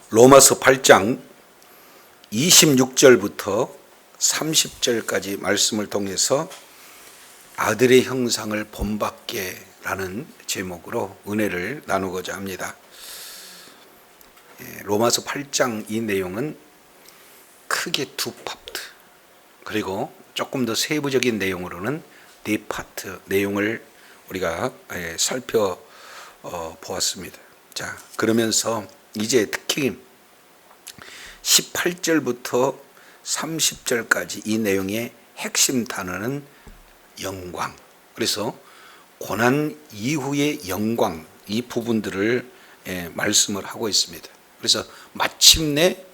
로마서 8장 26절부터 30절까지 말씀을 통해서 아들의 형상을 본받게 라는 제목으로 은혜를 나누고자 합니다. 로마서 8장 이 내용은 크게 두 파트, 그리고 조금 더 세부적인 내용으로는 네 파트 내용을 우리가 살펴보았습니다. 자, 그러면서 이제 특히 18절부터 30절까지 이 내용의 핵심 단어는 영광, 그래서 고난 이후의 영광, 이 부분들을 말씀을 하고 있습니다. 그래서 마침내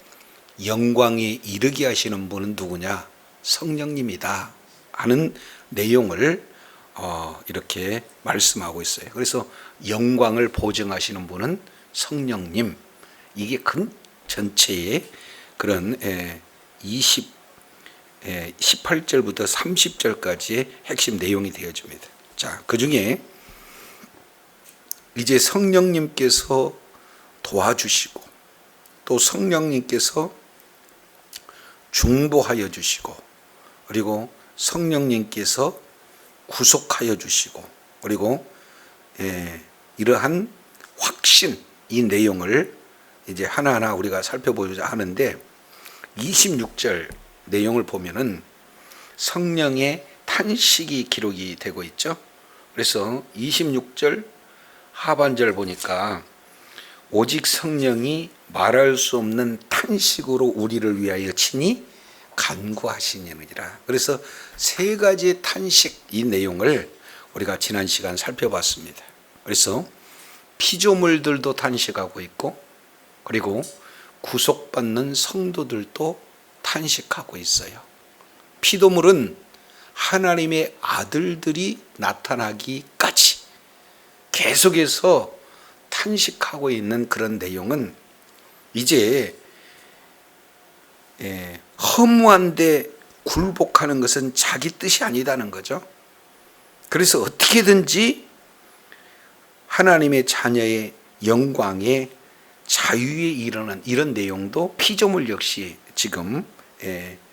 영광에 이르게 하시는 분은 누구냐? 성령님이다 하는 내용을 이렇게 말씀하고 있어요. 그래서 영광을 보증하시는 분은 성령님, 이게 큰 전체의 그런 18절부터 30절까지의 핵심 내용이 되어집니다. 자, 그 중에 이제 성령님께서 도와주시고 또 성령님께서 중보하여 주시고 그리고 성령님께서 구속하여 주시고 그리고 이러한 확신, 이 내용을 이제 하나하나 우리가 살펴보자 하는데 26절 내용을 보면은 성령의 탄식이 기록이 되고 있죠. 그래서 26절 하반절 보니까 오직 성령이 말할 수 없는 탄식으로 우리를 위하여 친히 간구하시느니라. 그래서 세 가지의 탄식, 이 내용을 우리가 지난 시간 살펴봤습니다. 그래서 피조물들도 탄식하고 있고 그리고 구속받는 성도들도 탄식하고 있어요. 피조물은 하나님의 아들들이 나타나기까지 계속해서 탄식하고 있는 그런 내용은 이제 허무한데 굴복하는 것은 자기 뜻이 아니다는 거죠. 그래서 어떻게든지 하나님의 자녀의 영광에 자유에 이르는 이런 내용도 피조물 역시 지금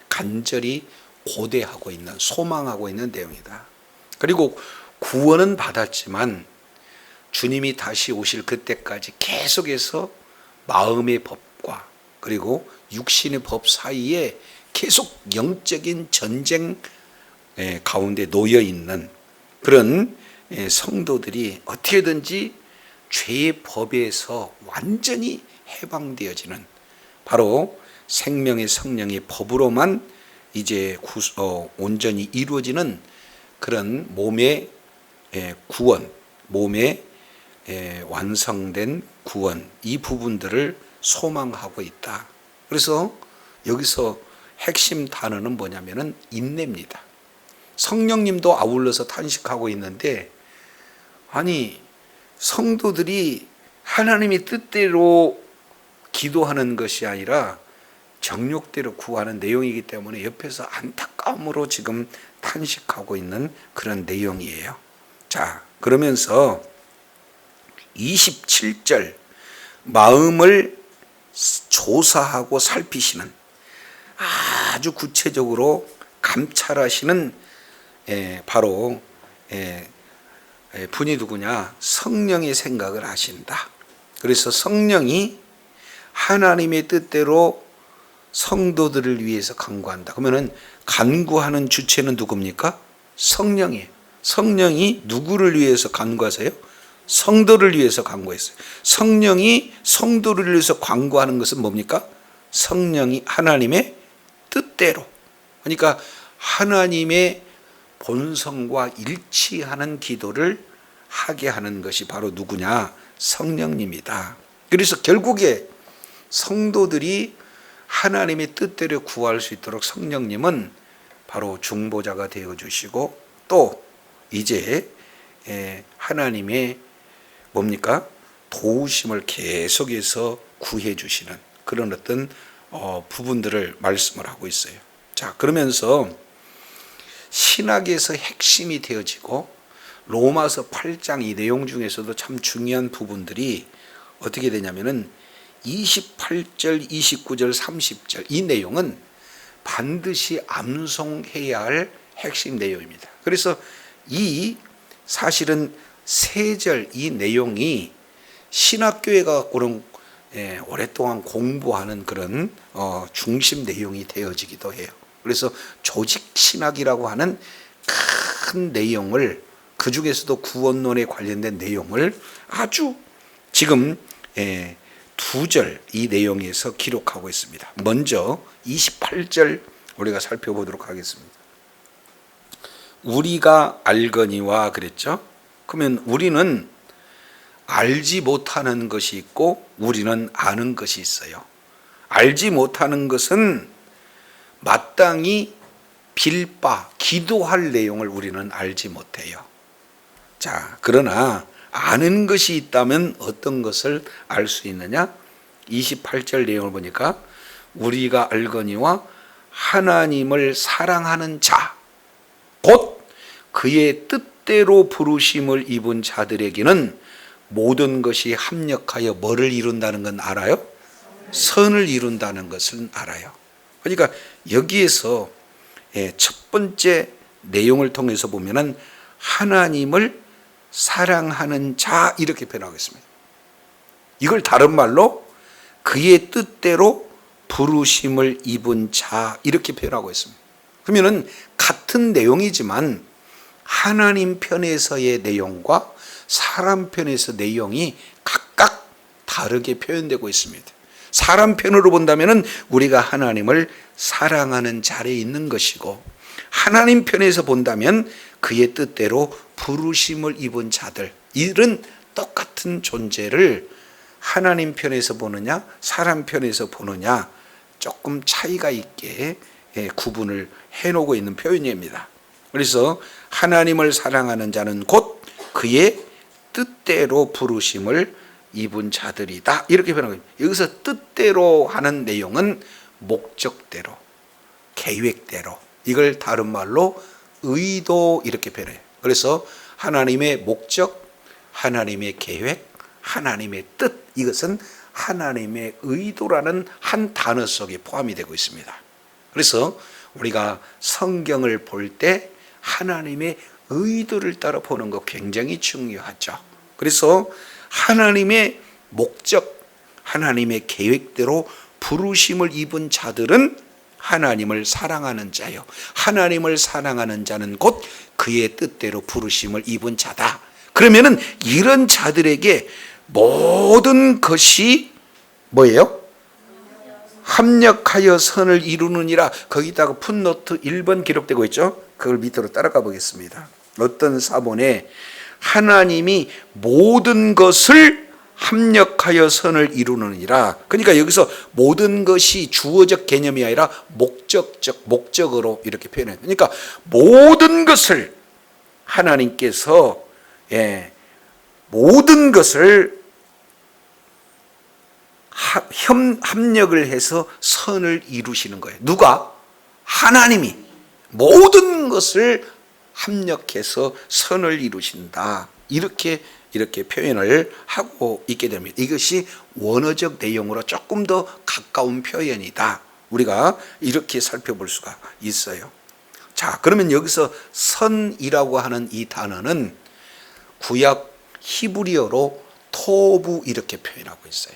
간절히 고대하고 있는, 소망하고 있는 내용이다. 그리고 구원은 받았지만 주님이 다시 오실 그때까지 계속해서 마음의 법과 그리고 육신의 법 사이에 계속 영적인 전쟁 가운데 놓여 있는 그런 성도들이 어떻게든지 죄의 법에서 완전히 해방되어지는, 바로 생명의 성령의 법으로만 이제 온전히 이루어지는 그런 몸의 구원, 몸의 완성된 구원, 이 부분들을 소망하고 있다. 그래서 여기서 핵심 단어는 뭐냐면은 인내입니다. 성령님도 아울러서 탄식하고 있는데, 아니 성도들이 하나님의 뜻대로 기도하는 것이 아니라 정욕대로 구하는 내용이기 때문에 옆에서 안타까움으로 지금 탄식하고 있는 그런 내용이에요. 자, 그러면서 27절 마음을 조사하고 살피시는, 아주 구체적으로 감찰하시는 바로 분이 누구냐? 성령의 생각을 하신다. 그래서 성령이 하나님의 뜻대로 성도들을 위해서 간구한다. 그러면은 간구하는 주체는 누굽니까? 성령이에요. 성령이 누구를 위해서 간구하세요? 성도를 위해서 간구했어요. 성령이 성도를 위해서 간구하는 것은 뭡니까? 성령이 하나님의 뜻대로, 그러니까 하나님의 본성과 일치하는 기도를 하게 하는 것이 바로 누구냐? 성령님이다. 그래서 결국에 성도들이 하나님의 뜻대로 구할 수 있도록 성령님은 바로 중보자가 되어주시고, 또 이제 하나님의 뭡니까? 도우심을 계속해서 구해주시는 그런 어떤 부분들을 말씀을 하고 있어요. 자, 그러면서 신학에서 핵심이 되어지고 로마서 8장 이 내용 중에서도 참 중요한 부분들이 어떻게 되냐면은 28절, 29절, 30절 이 내용은 반드시 암송해야 할 핵심 내용입니다. 그래서 이 사실은 세 절 이 내용이 신학교회가 그런 오랫동안 공부하는 그런 중심 내용이 되어지기도 해요. 그래서 조직 신학이라고 하는 큰 내용을, 그 중에서도 구원론에 관련된 내용을 아주 지금 두 절 이 내용에서 기록하고 있습니다. 먼저 28절 우리가 살펴보도록 하겠습니다. 우리가 알거니와 그랬죠. 그러면 우리는 알지 못하는 것이 있고 우리는 아는 것이 있어요. 알지 못하는 것은 마땅히 빌바, 기도할 내용을 우리는 알지 못해요. 자, 그러나 아는 것이 있다면 어떤 것을 알 수 있느냐? 28절 내용을 보니까 우리가 알거니와 하나님을 사랑하는 자, 곧 그의 뜻대로 부르심을 입은 자들에게는 모든 것이 합력하여 뭐를 이룬다는 건 알아요? 선을 이룬다는 것은 알아요. 그러니까 여기에서 첫 번째 내용을 통해서 보면은 하나님을 사랑하는 자 이렇게 표현하고 있습니다. 이걸 다른 말로 그의 뜻대로 부르심을 입은 자 이렇게 표현하고 있습니다. 그러면은 같은 내용이지만 하나님 편에서의 내용과 사람 편에서 내용이 각각 다르게 표현되고 있습니다. 사람 편으로 본다면은 우리가 하나님을 사랑하는 자리에 있는 것이고, 하나님 편에서 본다면 그의 뜻대로 부르심을 입은 자들, 이런 똑같은 존재를 하나님 편에서 보느냐 사람 편에서 보느냐 조금 차이가 있게 구분을 해놓고 있는 표현입니다. 그래서 하나님을 사랑하는 자는 곧 그의 뜻대로 부르심을 입은 자들이다 이렇게 표현하고 있습니다. 여기서 뜻대로 하는 내용은 목적대로, 계획대로, 이걸 다른 말로 의도 이렇게 표현해요. 그래서 하나님의 목적, 하나님의 계획, 하나님의 뜻, 이것은 하나님의 의도라는 한 단어 속에 포함이 되고 있습니다. 그래서 우리가 성경을 볼 때 하나님의 의도를 따라 보는 것 굉장히 중요하죠. 그래서 하나님의 목적, 하나님의 계획대로 부르심을 입은 자들은 하나님을 사랑하는 자요, 하나님을 사랑하는 자는 곧 그의 뜻대로 부르심을 입은 자다. 그러면은 이런 자들에게 모든 것이 뭐예요? 합력하여 선을 이루느니라. 거기다가 풋노트 1번 기록되고 있죠. 그걸 밑으로 따라가 보겠습니다. 어떤 사본에 하나님이 모든 것을 합력하여 선을 이루느니라. 그러니까 여기서 모든 것이 주어적 개념이 아니라 목적적, 목적으로 이렇게 표현해요. 그러니까 모든 것을 하나님께서 모든 것을 합력을 해서 선을 이루시는 거예요. 누가? 하나님이 모든 것을 합력해서 선을 이루신다. 이렇게 표현을 하고 있게 됩니다. 이것이 원어적 내용으로 조금 더 가까운 표현이다. 우리가 이렇게 살펴볼 수가 있어요. 자, 그러면 여기서 선이라고 하는 이 단어는 구약 히브리어로 토부 이렇게 표현하고 있어요.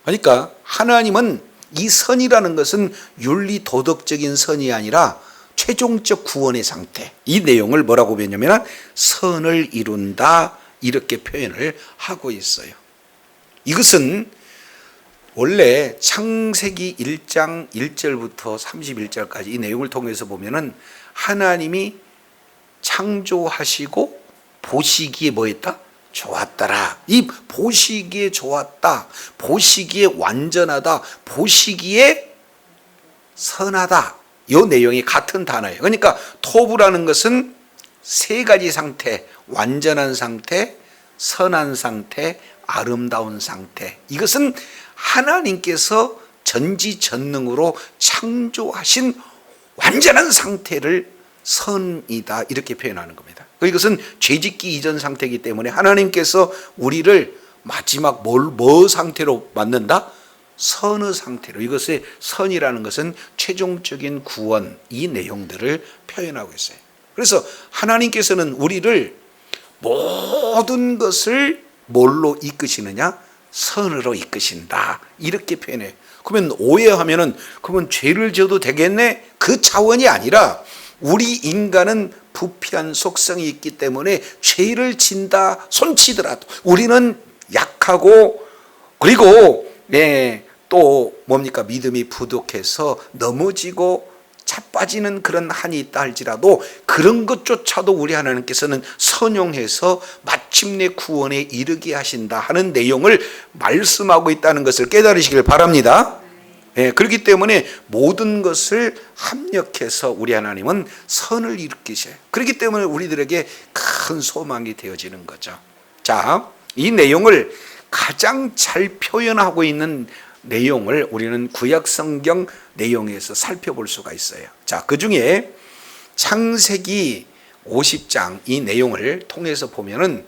그러니까 하나님은 이 선이라는 것은 윤리 도덕적인 선이 아니라 최종적 구원의 상태, 이 내용을 뭐라고 표현하냐면 선을 이룬다 이렇게 표현을 하고 있어요. 이것은 원래 창세기 1장 1절부터 31절까지 이 내용을 통해서 보면은 하나님이 창조하시고 보시기에 뭐 했다? 좋았더라. 이 보시기에 좋았다, 보시기에 완전하다, 보시기에 선하다, 이 내용이 같은 단어예요. 그러니까 토부라는 것은 세 가지 상태, 완전한 상태, 선한 상태, 아름다운 상태. 이것은 하나님께서 전지전능으로 창조하신 완전한 상태를 선이다 이렇게 표현하는 겁니다. 이것은 죄짓기 이전 상태이기 때문에 하나님께서 우리를 마지막 뭐 상태로 만든다? 선의 상태로, 이것의 선이라는 것은 최종적인 구원, 이 내용들을 표현하고 있어요. 그래서 하나님께서는 우리를 모든 것을 뭘로 이끄시느냐? 선으로 이끄신다, 이렇게 표현해요. 그러면 오해하면은 그러면 죄를 져도 되겠네? 그 차원이 아니라 우리 인간은 부패한 속성이 있기 때문에 죄를 진다 손치더라도 우리는 약하고, 그리고 또 뭡니까? 믿음이 부족해서 넘어지고 자빠지는 그런 한이 있다 할지라도 그런 것조차도 우리 하나님께서는 선용해서 마침내 구원에 이르게 하신다 하는 내용을 말씀하고 있다는 것을 깨달으시길 바랍니다. 그렇기 때문에 모든 것을 합력해서 우리 하나님은 선을 일으키셔요. 그렇기 때문에 우리들에게 큰 소망이 되어지는 거죠. 자, 이 내용을 가장 잘 표현하고 있는 내용을 우리는 구약 성경 내용에서 살펴볼 수가 있어요. 자, 그 중에 창세기 50장 이 내용을 통해서 보면은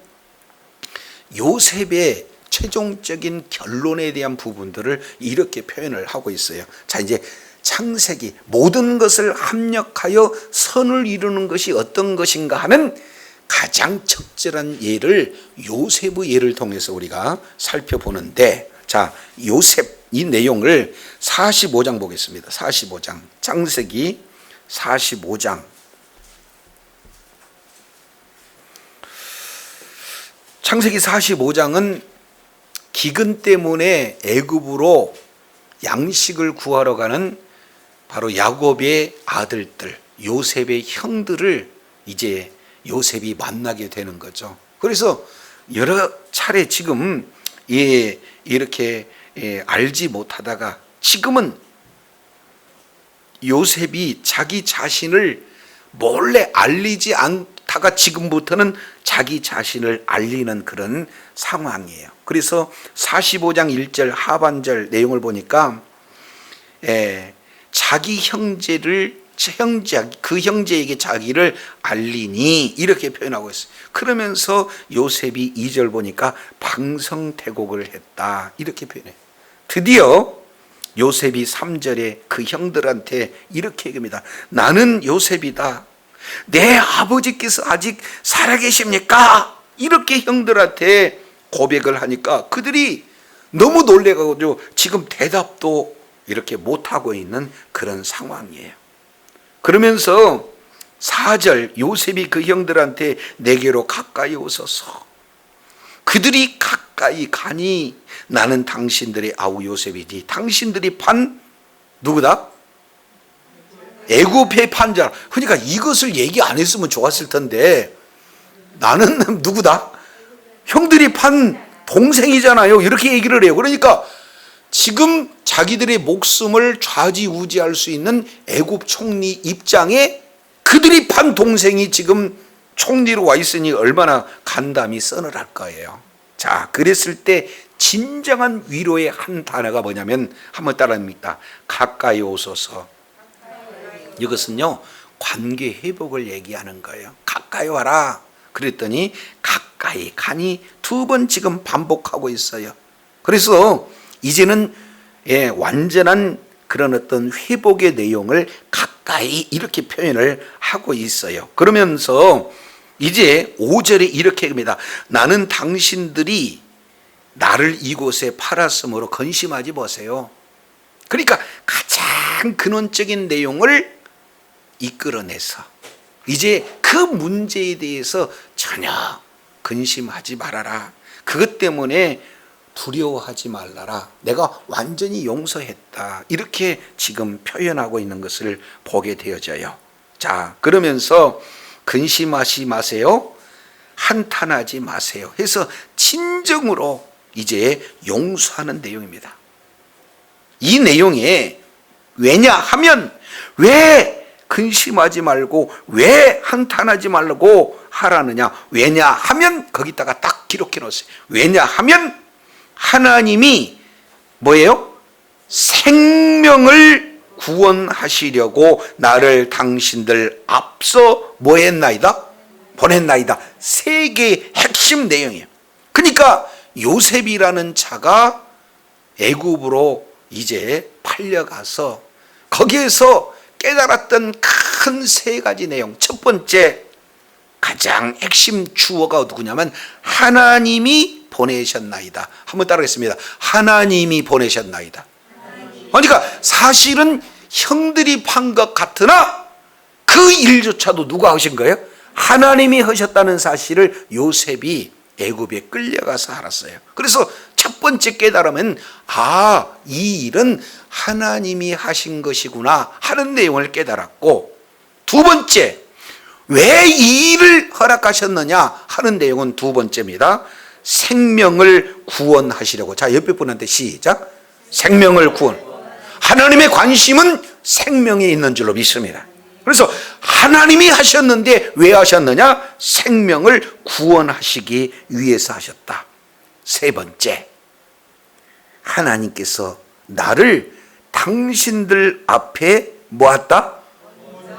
요셉의 최종적인 결론에 대한 부분들을 이렇게 표현을 하고 있어요. 자, 이제 창세기 모든 것을 합력하여 선을 이루는 것이 어떤 것인가 하는 가장 적절한 예를 요셉의 예를 통해서 우리가 살펴보는데, 자, 요셉 이 내용을 45장 보겠습니다. 45장, 창세기 45장. 창세기 45장은 기근 때문에 애굽으로 양식을 구하러 가는 바로 야곱의 아들들, 요셉의 형들을 이제 요셉이 만나게 되는 거죠. 그래서 여러 차례 지금 이렇게 알지 못하다가 지금은 요셉이 자기 자신을 몰래 알리지 않다가 지금부터는 자기 자신을 알리는 그런 상황이에요. 그래서 45장 1절 하반절 내용을 보니까 자기 그 형제에게 자기를 알리니 이렇게 표현하고 있어요. 그러면서 요셉이 2절 보니까 방성태곡을 했다, 이렇게 표현해요. 드디어 요셉이 3절에 그 형들한테 이렇게 얘기합니다. 나는 요셉이다. 내 아버지께서 아직 살아계십니까? 이렇게 형들한테 고백을 하니까 그들이 너무 놀래가지고 지금 대답도 이렇게 못하고 있는 그런 상황이에요. 그러면서 4절 요셉이 그 형들한테 내게로 가까이 오소서. 그들이 가까이 가니 나는 당신들의 아우 요셉이니 당신들이 판 누구다? 애굽의 판자. 그러니까 이것을 얘기 안 했으면 좋았을 텐데 나는 누구다? 형들이 판 동생이잖아요. 이렇게 얘기를 해요. 그러니까 지금 자기들의 목숨을 좌지우지할 수 있는 애굽 총리 입장에 그들이 판 동생이 지금 총리로 와 있으니 얼마나 간담이 서늘할 거예요. 자, 그랬을 때 진정한 위로의 한 단어가 뭐냐면 한번 따라합니다. 가까이 오소서. 이것은요 관계 회복을 얘기하는 거예요. 가까이 와라. 그랬더니 가까이 가니 2번 지금 반복하고 있어요. 그래서 이제는 완전한 그런 어떤 회복의 내용을 가까이 이렇게 표현을 하고 있어요. 그러면서 이제 5절에 이렇게 합니다. 나는 당신들이 나를 이곳에 팔았으므로 근심하지 마세요. 그러니까 가장 근원적인 내용을 이끌어내서 이제 그 문제에 대해서 전혀 근심하지 말아라. 그것 때문에 두려워하지 말라라. 내가 완전히 용서했다. 이렇게 지금 표현하고 있는 것을 보게 되어져요. 자, 그러면서 근심하지 마세요. 한탄하지 마세요. 해서 진정으로 이제 용서하는 내용입니다. 이 내용에 왜냐하면 왜 근심하지 말고 왜 한탄하지 말고 하라느냐. 왜냐하면 거기다가 딱 기록해 놓았어요. 왜냐하면 하나님이 뭐예요? 생명을 구원하시려고 나를 당신들 앞서 뭐 했나이다? 보냈나이다. 세 개의 핵심 내용이에요. 그러니까 요셉이라는 자가 애굽으로 이제 팔려가서 거기에서 깨달았던 큰 세 가지 내용. 첫 번째, 가장 핵심 주어가 누구냐면 하나님이 보내셨나이다. 한번 따라하겠습니다. 하나님이 보내셨나이다. 그러니까 사실은 형들이 판 것 같으나 그 일조차도 누가 하신 거예요? 하나님이 하셨다는 사실을 요셉이 애굽에 끌려가서 알았어요. 그래서 첫 번째 깨달으면 이 일은 하나님이 하신 것이구나 하는 내용을 깨달았고, 두 번째, 왜 이 일을 허락하셨느냐 하는 내용은 두 번째입니다. 생명을 구원하시려고. 자, 옆에 분한테 시작. 생명을 구원. 하나님의 관심은 생명에 있는 줄로 믿습니다. 그래서 하나님이 하셨는데 왜 하셨느냐? 생명을 구원하시기 위해서 하셨다. 세 번째, 하나님께서 나를 당신들 앞에 모았다.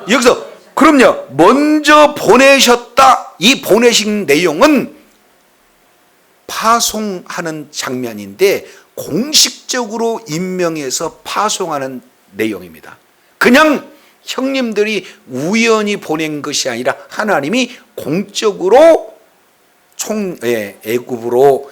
여기서 그럼요, 먼저 보내셨다. 이 보내신 내용은 파송하는 장면인데 공식적으로 임명해서 파송하는 내용입니다. 그냥 형님들이 우연히 보낸 것이 아니라 하나님이 공적으로 애굽으로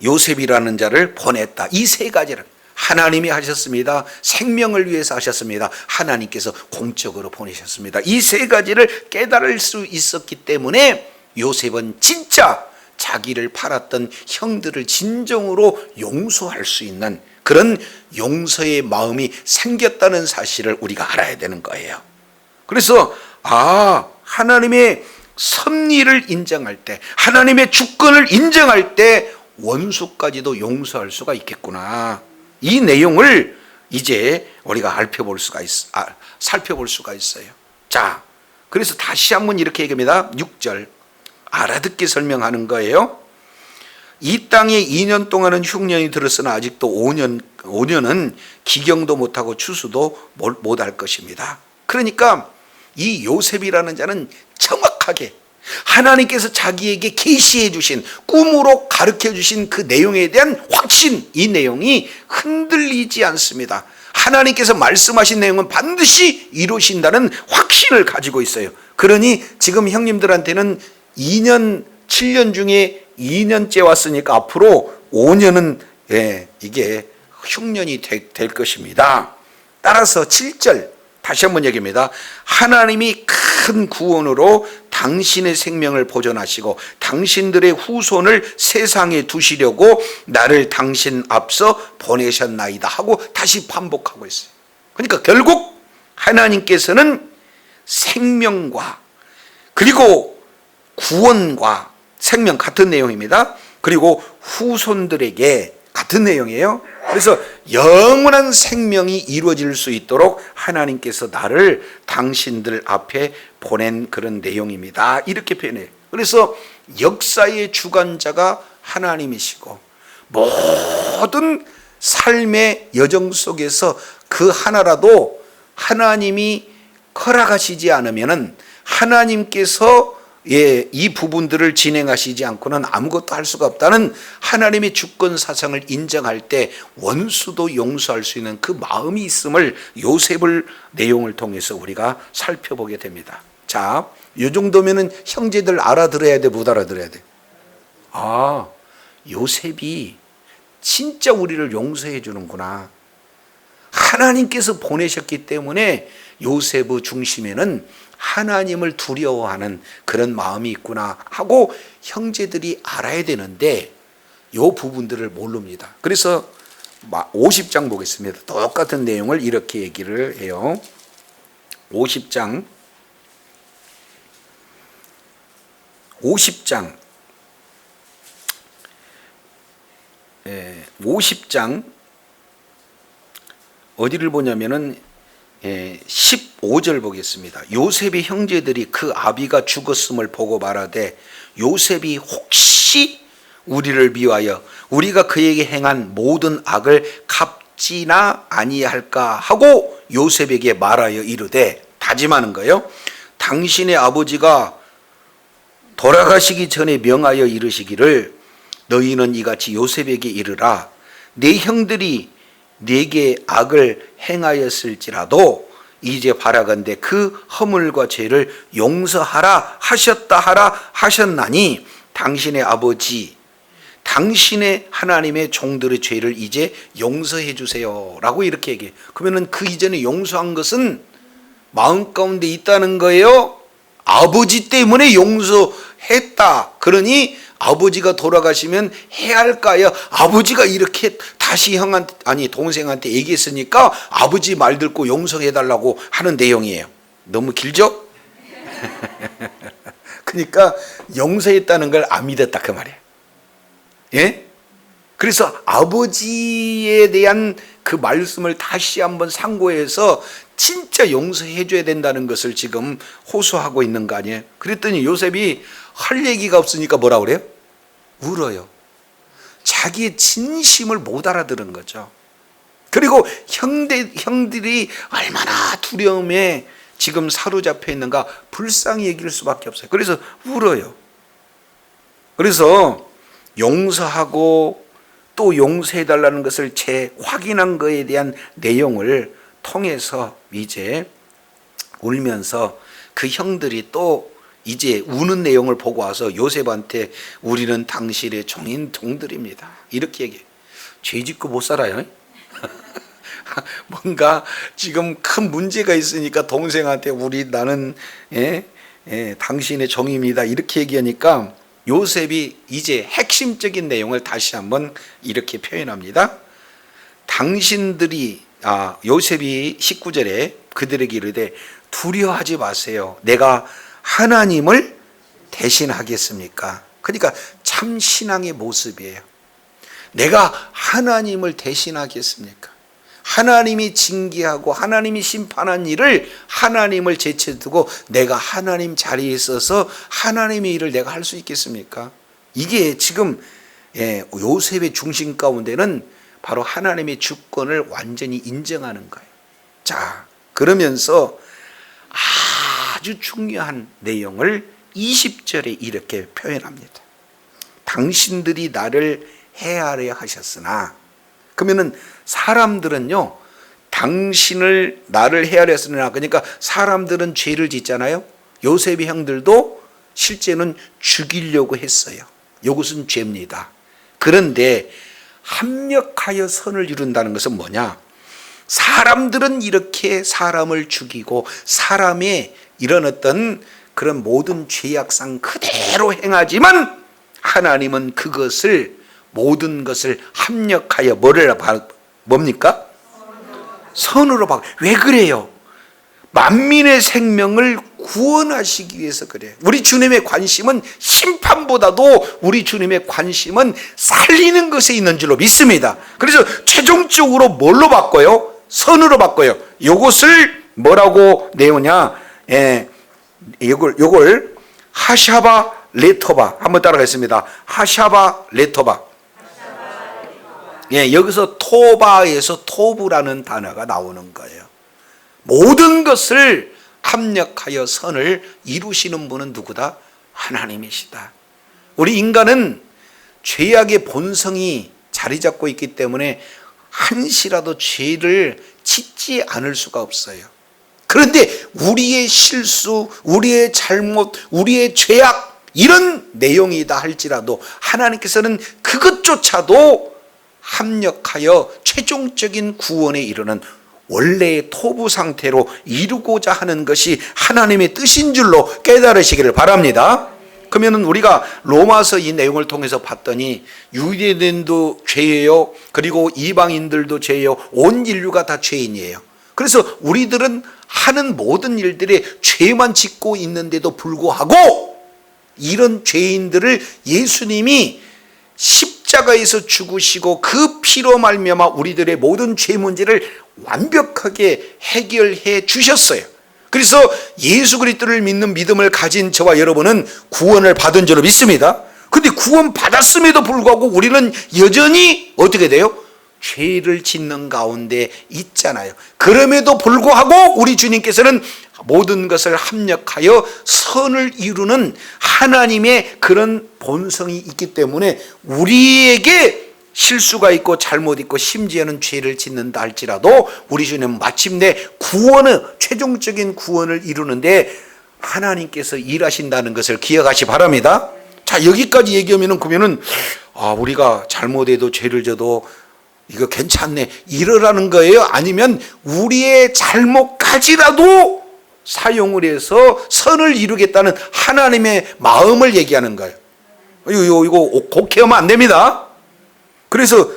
요셉이라는 자를 보냈다. 이 세 가지를 하나님이 하셨습니다. 생명을 위해서 하셨습니다. 하나님께서 공적으로 보내셨습니다. 이 세 가지를 깨달을 수 있었기 때문에 요셉은 진짜 자기를 팔았던 형들을 진정으로 용서할 수 있는 그런 용서의 마음이 생겼다는 사실을 우리가 알아야 되는 거예요. 그래서 하나님의 섭리를 인정할 때, 하나님의 주권을 인정할 때 원수까지도 용서할 수가 있겠구나. 이 내용을 이제 우리가 살펴볼 수가 있어요. 자, 그래서 다시 한번 이렇게 얘기합니다. 6절 알아듣게 설명하는 거예요. 이 땅에 2년 동안은 흉년이 들었으나 아직도 5년은 기경도 못하고 추수도 못할 것입니다. 그러니까 이 요셉이라는 자는 정확하게 하나님께서 자기에게 계시해 주신, 꿈으로 가르쳐 주신 그 내용에 대한 확신, 이 내용이 흔들리지 않습니다. 하나님께서 말씀하신 내용은 반드시 이루신다는 확신을 가지고 있어요. 그러니 지금 형님들한테는 7년 중에 2년째 왔으니까 앞으로 5년은 이게 흉년이 될 것입니다. 따라서 7절 다시 한번 얘기합니다. 하나님이 큰 구원으로 당신의 생명을 보존하시고 당신들의 후손을 세상에 두시려고 나를 당신 앞서 보내셨나이다 하고 다시 반복하고 있어요. 그러니까 결국 하나님께서는 생명과 그리고 구원과 생명 같은 내용입니다. 그리고 후손들에게 같은 내용이에요. 그래서 영원한 생명이 이루어질 수 있도록 하나님께서 나를 당신들 앞에 보낸 그런 내용입니다. 이렇게 표현해요. 그래서 역사의 주관자가 하나님이시고 모든 삶의 여정 속에서 그 하나라도 하나님이 허락하시지 않으면은 하나님께서 이 부분들을 진행하시지 않고는 아무것도 할 수가 없다는 하나님의 주권 사상을 인정할 때 원수도 용서할 수 있는 그 마음이 있음을 요셉을 내용을 통해서 우리가 살펴보게 됩니다. 자, 이 정도면은 형제들 알아들어야 돼, 못 알아들어야 돼? 요셉이 진짜 우리를 용서해 주는구나. 하나님께서 보내셨기 때문에 요셉의 중심에는 하나님을 두려워하는 그런 마음이 있구나 하고 형제들이 알아야 되는데 이 부분들을 모릅니다. 그래서 50장 보겠습니다. 똑같은 내용을 이렇게 얘기를 해요. 50장 50장 어디를 보냐면은 15절 보겠습니다. 요셉의 형제들이 그 아비가 죽었음을 보고 말하되 요셉이 혹시 우리를 미워하여 우리가 그에게 행한 모든 악을 갚지나 아니할까 하고 요셉에게 말하여 이르되, 다짐하는 거예요. 당신의 아버지가 돌아가시기 전에 명하여 이르시기를 너희는 이같이 요셉에게 이르라. 내 형들이 내게 악을 행하였을지라도 이제 바라건대 그 허물과 죄를 용서하라 하셨다 하라 하셨나니 당신의 아버지 당신의 하나님의 종들의 죄를 이제 용서해 주세요 라고 이렇게 얘기해요. 그러면 그 이전에 용서한 것은 마음 가운데 있다는 거예요? 아버지 때문에 용서했다. 그러니 아버지가 돌아가시면 해야 할까요? 아버지가 이렇게 다시 형한테, 아니 동생한테 얘기했으니까 아버지 말 듣고 용서해 달라고 하는 내용이에요. 너무 길죠? 그러니까 용서했다는 걸 안 믿었다 그 말이에요. 예? 그래서 아버지에 대한 그 말씀을 다시 한번 상고해서 진짜 용서해 줘야 된다는 것을 지금 호소하고 있는 거 아니에요? 그랬더니 요셉이 할 얘기가 없으니까 뭐라 그래요? 울어요. 자기의 진심을 못 알아들은 거죠. 그리고 형들이 얼마나 두려움에 지금 사로잡혀 있는가 불쌍히 얘기할 수밖에 없어요. 그래서 울어요. 그래서 용서하고 또 용서해달라는 것을 재확인한 것에 대한 내용을 통해서 이제 울면서 그 형들이 또 이제 우는 내용을 보고 와서 요셉한테 우리는 당신의 종인 종들입니다 이렇게 얘기해요. 죄 짓고 못 살아요. 뭔가 지금 큰 문제가 있으니까 동생한테 나는 당신의 종입니다 이렇게 얘기하니까 요셉이 이제 핵심적인 내용을 다시 한번 이렇게 표현합니다. 당신들이 요셉이 19절에 그들에게 이르되 두려워하지 마세요. 내가 하나님을 대신하겠습니까? 그러니까 참 신앙의 모습이에요. 내가 하나님을 대신하겠습니까? 하나님이 징계하고 하나님이 심판한 일을 하나님을 제쳐두고 내가 하나님 자리에 있어서 하나님의 일을 내가 할 수 있겠습니까? 이게 지금 요셉의 중심 가운데는 바로 하나님의 주권을 완전히 인정하는 거예요. 자, 그러면서 아주 중요한 내용을 20절에 이렇게 표현합니다. 당신들이 나를 해하려 하셨으나, 그러면은 사람들은요, 당신을 나를 해하려 했으나, 그러니까 사람들은 죄를 짓잖아요. 요셉의 형들도 실제는 죽이려고 했어요. 이것은 죄입니다. 그런데 합력하여 선을 이룬다는 것은 뭐냐? 사람들은 이렇게 사람을 죽이고 사람의 이런 어떤 그런 모든 죄악상 그대로 행하지만 하나님은 그것을 모든 것을 합력하여 뭡니까? 선으로 왜 그래요? 만민의 생명을 구원하시기 위해서 그래요. 우리 주님의 관심은 심판보다도 우리 주님의 관심은 살리는 것에 있는 줄로 믿습니다. 그래서 최종적으로 뭘로 바꿔요? 선으로 바꿔요. 이것을 뭐라고 내우냐? 이걸 하샤바 레토바, 한번 따라가겠습니다. 하샤바 레토바. 여기서 토바에서 토부라는 단어가 나오는 거예요. 모든 것을 합력하여 선을 이루시는 분은 누구다? 하나님이시다. 우리 인간은 죄악의 본성이 자리 잡고 있기 때문에 한시라도 죄를 짓지 않을 수가 없어요. 그런데 우리의 실수, 우리의 잘못, 우리의 죄악 이런 내용이다 할지라도 하나님께서는 그것조차도 합력하여 최종적인 구원에 이르는 원래의 토부 상태로 이루고자 하는 것이 하나님의 뜻인 줄로 깨달으시기를 바랍니다. 그러면 우리가 로마서 이 내용을 통해서 봤더니 유대인도 죄예요. 그리고 이방인들도 죄예요. 온 인류가 다 죄인이에요. 그래서 우리들은 하는 모든 일들에 죄만 짓고 있는데도 불구하고 이런 죄인들을 예수님이 십자가에서 죽으시고 그 피로 말미암아 우리들의 모든 죄 문제를 완벽하게 해결해 주셨어요. 그래서 예수 그리스도를 믿는 믿음을 가진 저와 여러분은 구원을 받은 줄로 믿습니다. 그런데 구원 받았음에도 불구하고 우리는 여전히 어떻게 돼요? 죄를 짓는 가운데 있잖아요. 그럼에도 불구하고 우리 주님께서는 모든 것을 합력하여 선을 이루는 하나님의 그런 본성이 있기 때문에 우리에게 실수가 있고 잘못 있고 심지어는 죄를 짓는다 할지라도 우리 주님은 마침내 구원의 최종적인 구원을 이루는데 하나님께서 일하신다는 것을 기억하시 바랍니다. 자, 여기까지 얘기하면은 그러면은 우리가 잘못해도 죄를 져도 이거 괜찮네 이러라는 거예요? 아니면 우리의 잘못까지라도 사용을 해서 선을 이루겠다는 하나님의 마음을 얘기하는 거예요. 이거 곡해하면 안 됩니다. 그래서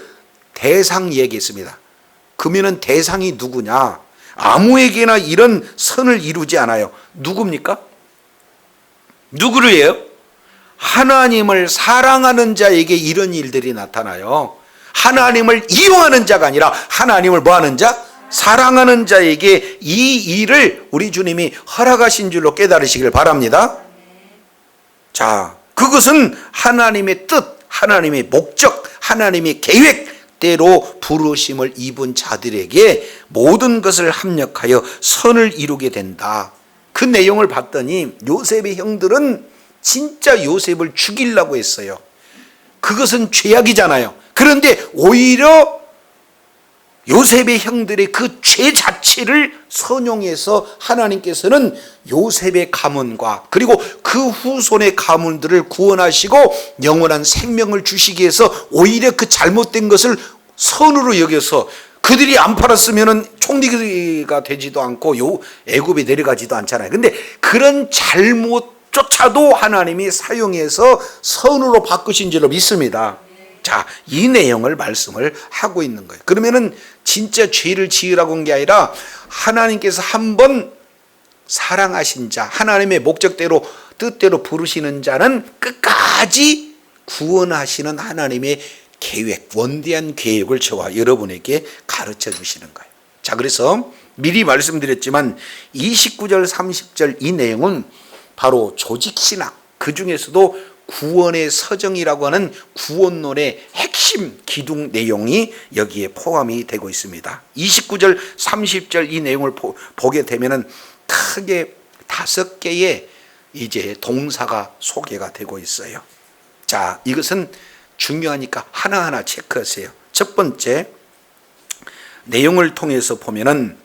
대상 얘기했습니다. 그러면은 대상이 누구냐? 아무에게나 이런 선을 이루지 않아요. 누굽니까? 누구를 해요? 하나님을 사랑하는 자에게 이런 일들이 나타나요. 하나님을 이용하는 자가 아니라 하나님을 뭐하는 자? 사랑하는 자에게 이 일을 우리 주님이 허락하신 줄로 깨달으시길 바랍니다. 자, 그것은 하나님의 뜻, 하나님의 목적, 하나님의 계획대로 부르심을 입은 자들에게 모든 것을 합력하여 선을 이루게 된다. 그 내용을 봤더니 요셉의 형들은 진짜 요셉을 죽이려고 했어요. 그것은 죄악이잖아요. 그런데 오히려 요셉의 형들의 그 죄 자체를 선용해서 하나님께서는 요셉의 가문과 그리고 그 후손의 가문들을 구원하시고 영원한 생명을 주시기 위해서 오히려 그 잘못된 것을 선으로 여겨서 그들이 안 팔았으면 총리가 되지도 않고 애굽에 내려가지도 않잖아요. 근데 그런 잘못조차도 하나님이 사용해서 선으로 바꾸신 줄로 믿습니다. 자, 이 내용을 말씀을 하고 있는 거예요. 그러면은 진짜 죄를 지으라고 한 게 아니라 하나님께서 한번 사랑하신 자, 하나님의 목적대로 뜻대로 부르시는 자는 끝까지 구원하시는 하나님의 계획, 원대한 계획을 저와 여러분에게 가르쳐 주시는 거예요. 자, 그래서 미리 말씀드렸지만 29절 30절 이 내용은 바로 조직신학, 그 중에서도 구원의 서정이라고 하는 구원론의 핵심 기둥 내용이 여기에 포함이 되고 있습니다. 29절 30절 이 내용을 보게 되면은 크게 5개의 이제 동사가 소개가 되고 있어요. 자, 이것은 중요하니까 하나하나 체크하세요. 첫 번째, 내용을 통해서 보면은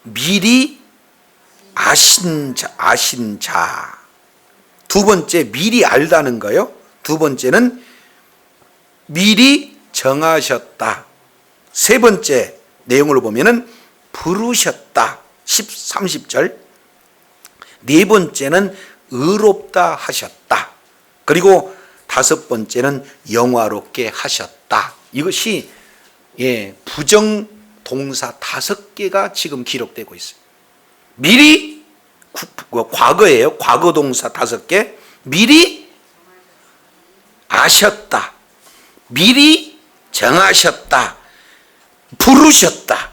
미리 아신 자. 두 번째, 미리 알다는 거요. 두 번째는 미리 정하셨다. 세 번째 내용을 보면은 부르셨다. 30절. 네 번째는 의롭다 하셨다. 그리고 다섯 번째는 영화롭게 하셨다. 이것이 부정 동사 5개가 지금 기록되고 있어요. 미리 과거예요. 과거 동사 5개. 미리 아셨다. 미리 정하셨다. 부르셨다.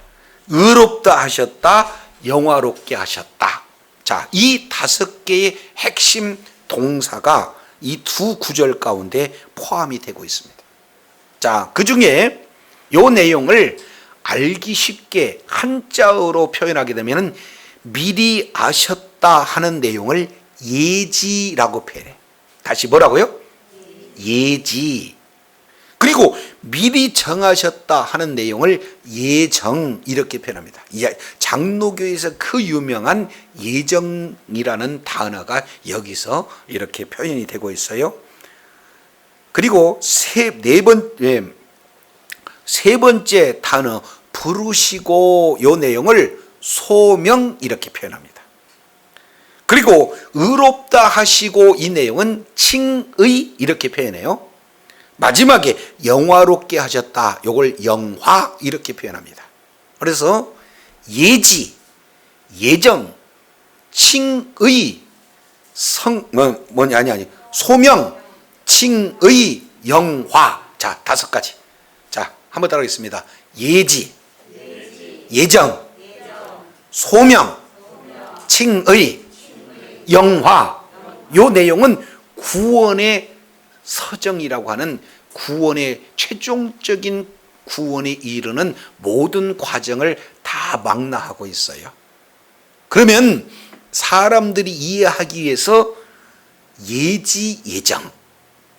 의롭다 하셨다. 영화롭게 하셨다. 자, 이 5개의 핵심 동사가 이 두 구절 가운데 포함이 되고 있습니다. 자, 그 중에 이 내용을 알기 쉽게 한자어로 표현하게 되면 미리 아셨다 하는 내용을 예지라고 표현해. 다시 뭐라고요? 예지. 그리고 미리 정하셨다 하는 내용을 예정 이렇게 표현합니다. 장로교에서 그 유명한 예정이라는 단어가 여기서 이렇게 표현이 되고 있어요. 그리고 세 번째 단어 부르시고 이 내용을 소명 이렇게 표현합니다. 그리고 의롭다 하시고 이 내용은 칭의 이렇게 표현해요. 마지막에 영화롭게 하셨다. 이걸 영화 이렇게 표현합니다. 그래서 예지, 예정, 칭의, 소명, 칭의, 영화. 자, 5가지. 자, 한번 따라하겠습니다. 예지, 예정, 소명, 칭의, 영화. 요 내용은 구원의 서정이라고 하는 구원의 최종적인 구원에 이르는 모든 과정을 다 망라하고 있어요. 그러면 사람들이 이해하기 위해서 예지, 예정,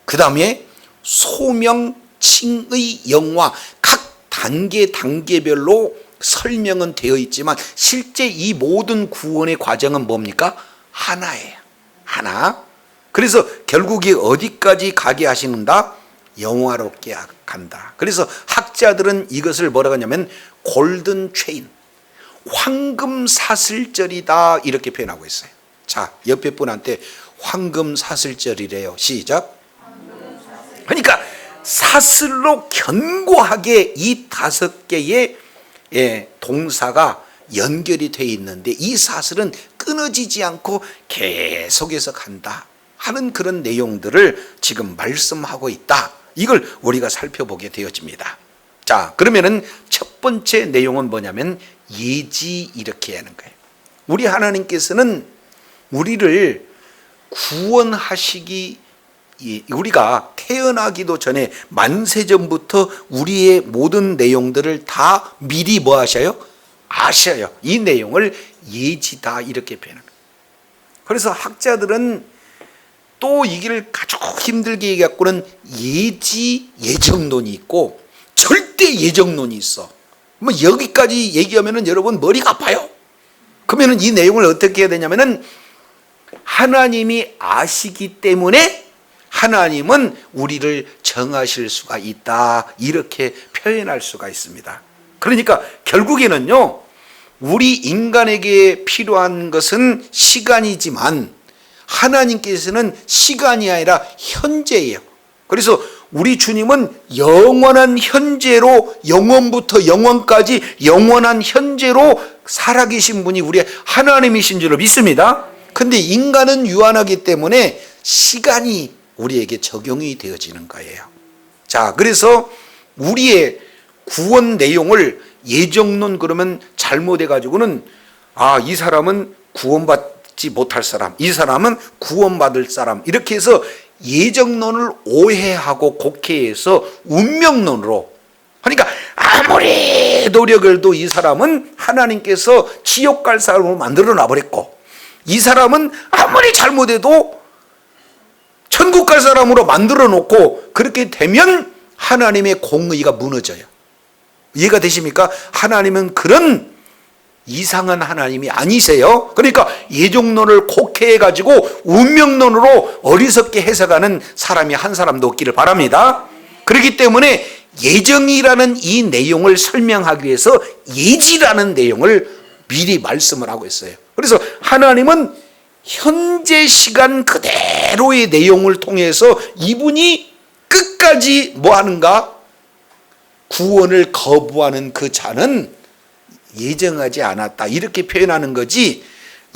그 다음에 소명, 칭의, 영화 각 단계별로 설명은 되어 있지만 실제 이 모든 구원의 과정은 뭡니까? 하나예요. 하나. 그래서 결국에 어디까지 가게 하시는다? 영화롭게 간다. 그래서 학자들은 이것을 뭐라고 하냐면 골든 체인, 황금 사슬절이다 이렇게 표현하고 있어요. 자, 옆에 분한테 황금 사슬절이래요. 시작. 그러니까 사슬로 견고하게 이 5개의 동사가 연결이 되어 있는데 이 사슬은 끊어지지 않고 계속해서 간다 하는 그런 내용들을 지금 말씀하고 있다. 이걸 우리가 살펴보게 되어집니다. 자, 그러면은 첫 번째 내용은 뭐냐면 예지 이렇게 하는 거예요. 우리 하나님께서는 우리를 구원하시기, 우리가 태어나기도 전에 만세전부터 우리의 모든 내용들을 다 미리 뭐 하셔요? 아셔요. 이 내용을 예지다 이렇게 표현합니다. 그래서 학자들은 또 이걸 아주 힘들게 얘기하고는 예지 예정론이 있고 절대 예정론이 있어. 뭐 여기까지 얘기하면은 여러분 머리가 아파요. 그러면은 이 내용을 어떻게 해야 되냐면은 하나님이 아시기 때문에 하나님은 우리를 정하실 수가 있다 이렇게 표현할 수가 있습니다. 그러니까 결국에는요, 우리 인간에게 필요한 것은 시간이지만 하나님께서는 시간이 아니라 현재예요. 그래서 우리 주님은 영원한 현재로, 영원부터 영원까지 영원한 현재로 살아계신 분이 우리 하나님이신 줄로 믿습니다. 근데 인간은 유한하기 때문에 시간이 우리에게 적용이 되어지는 거예요. 자, 그래서 우리의 구원 내용을 예정론 그러면 잘못해 가지고는 이 사람은 구원받지 못할 사람, 이 사람은 구원받을 사람 이렇게 해서 예정론을 오해하고 곡해해서 운명론으로, 그러니까 아무리 노력을 해도 이 사람은 하나님께서 지옥 갈 사람으로 만들어 놔버렸고 이 사람은 아무리 잘못해도 천국 갈 사람으로 만들어 놓고 그렇게 되면 하나님의 공의가 무너져요. 이해가 되십니까? 하나님은 그런 이상한 하나님이 아니세요. 그러니까 예정론을 곡해해 가지고 운명론으로 어리석게 해석하는 사람이 한 사람도 없기를 바랍니다. 그렇기 때문에 예정이라는 이 내용을 설명하기 위해서 예지라는 내용을 미리 말씀을 하고 있어요. 그래서 하나님은 현재 시간 그대로의 내용을 통해서 이분이 끝까지 뭐 하는가? 구원을 거부하는 그 자는 예정하지 않았다 이렇게 표현하는 거지,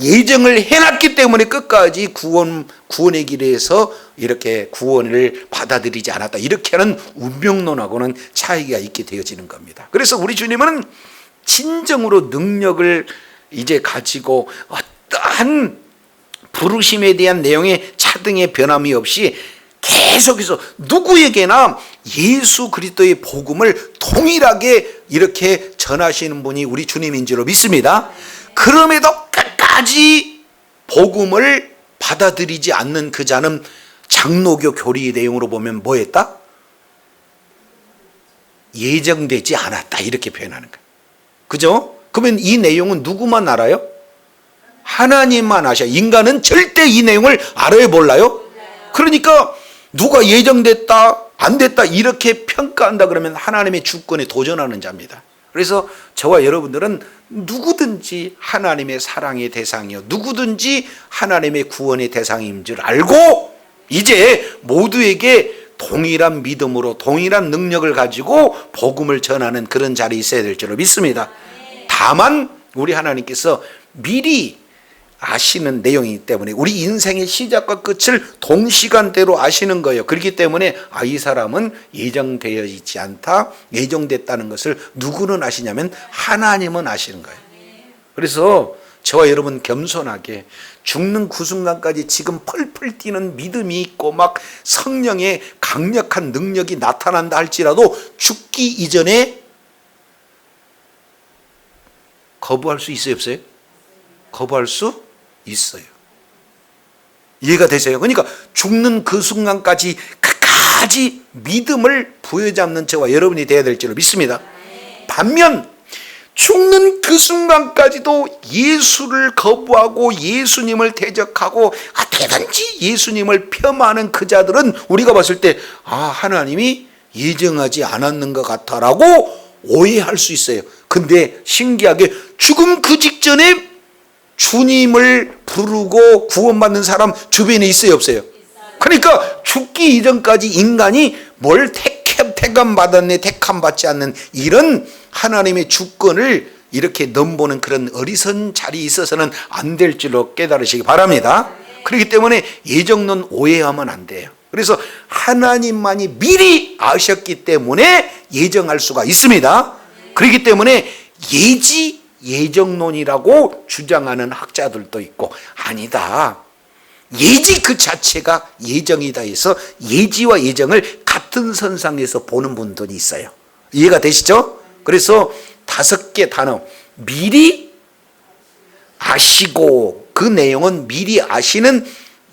예정을 해놨기 때문에 끝까지 구원의 길에서 이렇게 구원을 받아들이지 않았다 이렇게 하는 운명론하고는 차이가 있게 되어지는 겁니다. 그래서 우리 주님은 진정으로 능력을 이제 가지고 어떠한 부르심에 대한 내용의 차등의 변함이 없이 계속해서 누구에게나 예수 그리스도의 복음을 동일하게 이렇게 전하시는 분이 우리 주님인 줄로 믿습니다. 그럼에도 끝까지 복음을 받아들이지 않는 그 자는 장로교 교리의 내용으로 보면 뭐 했다? 예정되지 않았다 이렇게 표현하는 거예요. 그죠? 그러면 이 내용은 누구만 알아요? 하나님만 아셔요. 인간은 절대 이 내용을 알아요, 몰라요? 그러니까 누가 예정됐다 안 됐다 이렇게 평가한다 그러면 하나님의 주권에 도전하는 자입니다. 그래서 저와 여러분들은 누구든지 하나님의 사랑의 대상이요, 누구든지 하나님의 구원의 대상인 줄 알고 이제 모두에게 동일한 믿음으로 동일한 능력을 가지고 복음을 전하는 그런 자리에 있어야 될 줄로 믿습니다. 다만 우리 하나님께서 미리 아시는 내용이기 때문에 우리 인생의 시작과 끝을 동시간대로 아시는 거예요. 그렇기 때문에 이 사람은 예정되어 있지 않다, 예정됐다는 것을 누구는 아시냐면 하나님은 아시는 거예요. 그래서 저와 여러분 겸손하게 죽는 그 순간까지 지금 펄펄 뛰는 믿음이 있고 막 성령의 강력한 능력이 나타난다 할지라도 죽기 이전에 거부할 수 있어요, 없어요? 거부할 수 있어요. 이해가 되세요? 그러니까 죽는 그 순간까지 끝까지 믿음을 부여잡는 저와 여러분이 되어야 될 줄로 믿습니다. 반면 죽는 그 순간까지도 예수를 거부하고 예수님을 대적하고 어떻게든지 예수님을 폄하하는 그 자들은 우리가 봤을 때 하나님이 예정하지 않았는 것 같아라고 오해할 수 있어요. 근데 신기하게 죽음 그 직전에 주님을 부르고 구원받는 사람 주변에 있어요, 없어요? 그러니까 죽기 이전까지 인간이 뭘 택함 받았네, 택함 받지 않는 이런 하나님의 주권을 이렇게 넘보는 그런 어리석은 자리에 있어서는 안 될 줄로 깨달으시기 바랍니다. 그렇기 때문에 예정론 오해하면 안 돼요. 그래서 하나님만이 미리 아셨기 때문에 예정할 수가 있습니다. 그렇기 때문에 예정론이라고 주장하는 학자들도 있고, 아니다, 예지 그 자체가 예정이다 해서 예지와 예정을 같은 선상에서 보는 분들이 있어요. 이해가 되시죠? 그래서 5개 단어, 미리 아시고, 그 내용은 미리 아시는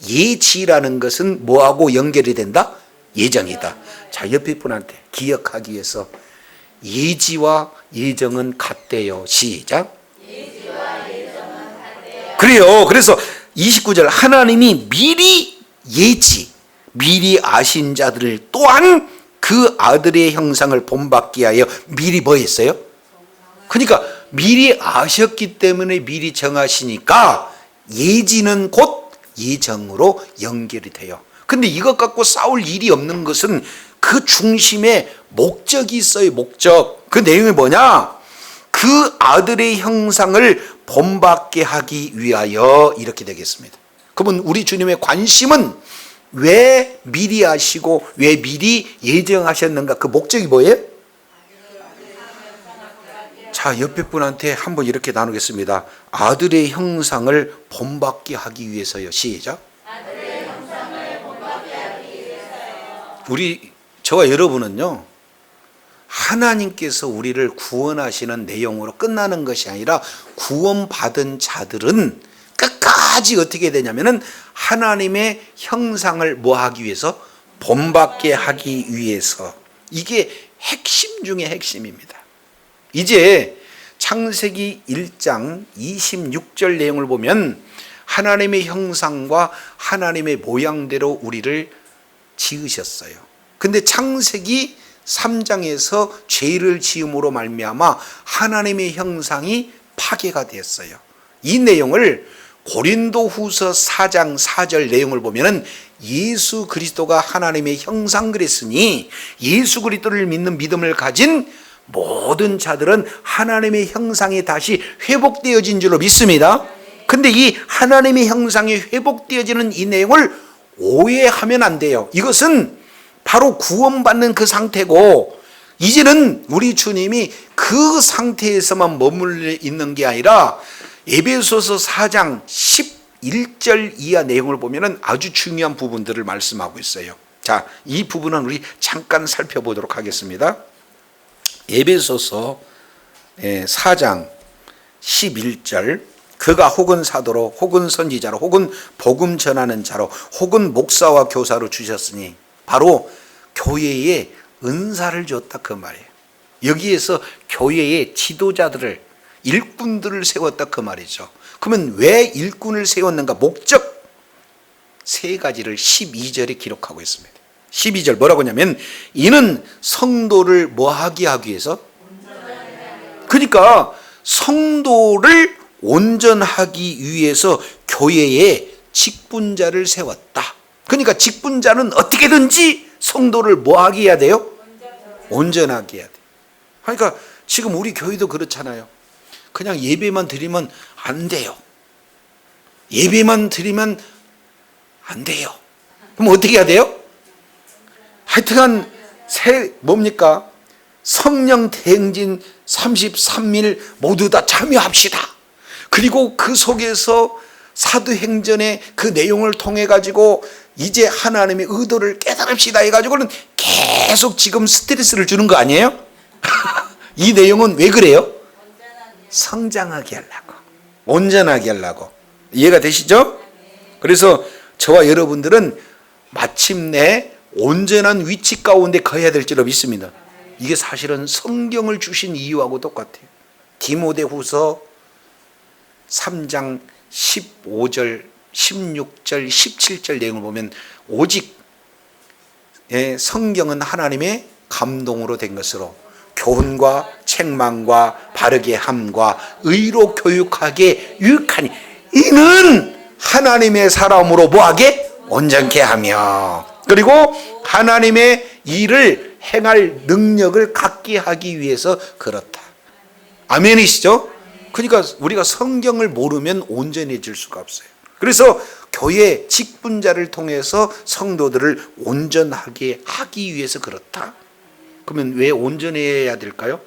예지라는 것은 뭐하고 연결이 된다? 예정이다. 자, 옆에 분한테 기억하기 위해서 예지와 예정은 같대요. 시작. 예지와 예정은 같대요. 그래요. 그래서 29절, 하나님이 미리 미리 아신 자들을 또한 그 아들의 형상을 본받게 하여 미리 뭐 했어요? 그러니까 미리 아셨기 때문에 미리 정하시니까 예지는 곧 예정으로 연결이 돼요. 근데 이것 갖고 싸울 일이 없는 것은 그 중심에 목적이 있어요. 목적. 그 내용이 뭐냐? 그 아들의 형상을 본받게 하기 위하여, 이렇게 되겠습니다. 그러면 우리 주님의 관심은 왜 미리 아시고 왜 미리 예정하셨는가? 그 목적이 뭐예요? 자, 옆에 분한테 한번 이렇게 나누겠습니다. 아들의 형상을 본받게 하기 위해서요. 시작. 아들의 형상을 본받게 하기 위해서요. 저와 여러분은요, 하나님께서 우리를 구원하시는 내용으로 끝나는 것이 아니라 구원받은 자들은 끝까지 어떻게 되냐면은 하나님의 형상을 뭐 하기 위해서? 본받게 하기 위해서. 이게 핵심 중에 핵심입니다. 이제 창세기 1장 26절 내용을 보면 하나님의 형상과 하나님의 모양대로 우리를 지으셨어요. 근데 창세기 3장에서 죄를 지음으로 말미암아 하나님의 형상이 파괴가 되었어요. 이 내용을 고린도후서 4장 4절 내용을 보면은 예수 그리스도가 하나님의 형상 그랬으니 예수 그리스도를 믿는 믿음을 가진 모든 자들은 하나님의 형상이 다시 회복되어진 줄로 믿습니다. 근데 이 하나님의 형상이 회복되어지는 이 내용을 오해하면 안 돼요. 이것은 바로 구원받는 그 상태고, 이제는 우리 주님이 그 상태에서만 머물러 있는 게 아니라 에베소서 4장 11절 이하 내용을 보면 아주 중요한 부분들을 말씀하고 있어요. 자, 이 부분은 우리 잠깐 살펴보도록 하겠습니다. 에베소서 4장 11절, 그가 혹은 사도로 혹은 선지자로 혹은 복음 전하는 자로 혹은 목사와 교사로 주셨으니, 바로 교회에 은사를 줬다 그 말이에요. 여기에서 교회의 지도자들을, 일꾼들을 세웠다 그 말이죠. 그러면 왜 일꾼을 세웠는가? 목적 3가지를 12절에 기록하고 있습니다. 12절 뭐라고 하냐면, 이는 성도를 뭐하게 하기 위해서? 그러니까 성도를 온전하기 위해서 교회에 직분자를 세웠다. 그러니까 직분자는 어떻게든지 성도를 뭐하게 해야 돼요? 온전하게 해야 돼요. 그러니까 지금 우리 교회도 그렇잖아요. 그냥 예배만 드리면 안 돼요. 예배만 드리면 안 돼요. 그럼 어떻게 해야 돼요? 하여튼간 뭡니까? 성령 대행진 33일 모두 다 참여합시다. 그리고 그 속에서 사도행전의 그 내용을 통해 가지고 이제 하나님의 의도를 깨달읍시다 해가지고는 계속 지금 스트레스를 주는 거 아니에요? 이 내용은 왜 그래요? 성장하게 하려고. 온전하게 하려고. 이해가 되시죠? 그래서 저와 여러분들은 마침내 온전한 위치 가운데 거해야 될 줄로 믿습니다. 이게 사실은 성경을 주신 이유하고 똑같아요. 디모데후서 3장 15절, 16절, 17절 내용을 보면 오직 성경은 하나님의 감동으로 된 것으로 교훈과 책망과 바르게 함과 의로 교육하게 유익하니 이는 하나님의 사람으로 뭐하게? 온전케 하며 그리고 하나님의 일을 행할 능력을 갖게 하기 위해서 그렇다. 아멘이시죠? 그러니까 우리가 성경을 모르면 온전해질 수가 없어요. 그래서 교회 직분자를 통해서 성도들을 온전하게 하기 위해서 그렇다. 그러면 왜 온전해야 될까요?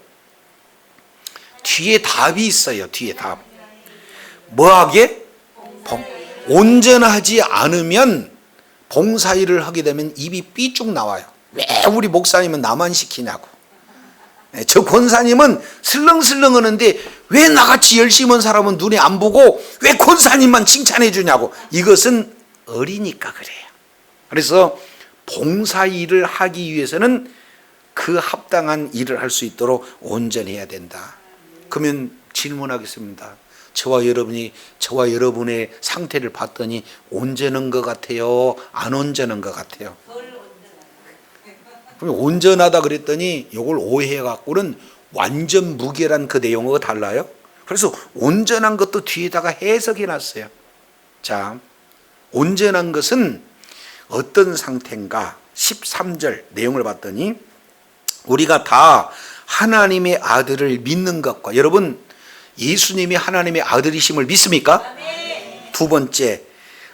뒤에 답이 있어요. 뒤에 답. 뭐하게? 온전하지 않으면 봉사일을 하게 되면 입이 삐쭉 나와요. 왜 우리 목사님은 나만 시키냐고. 저 권사님은 슬렁슬렁 하는데 왜 나같이 열심히 한 사람은 눈에 안 보고 왜 권사님만 칭찬해 주냐고. 이것은 어리니까 그래요. 그래서 봉사일을 하기 위해서는 그 합당한 일을 할 수 있도록 온전해야 된다. 그러면 질문하겠습니다. 저와 여러분의 상태를 봤더니 온전한 것 같아요? 안 온전한 것 같아요? 그럼 온전하다 그랬더니 이걸 오해해 갖고는 완전 무결한 그 내용과 달라요. 그래서 온전한 것도 뒤에다가 해석해 놨어요. 자, 온전한 것은 어떤 상태인가? 13절 내용을 봤더니 우리가 다 하나님의 아들을 믿는 것과, 여러분 예수님이 하나님의 아들이심을 믿습니까? 두 번째,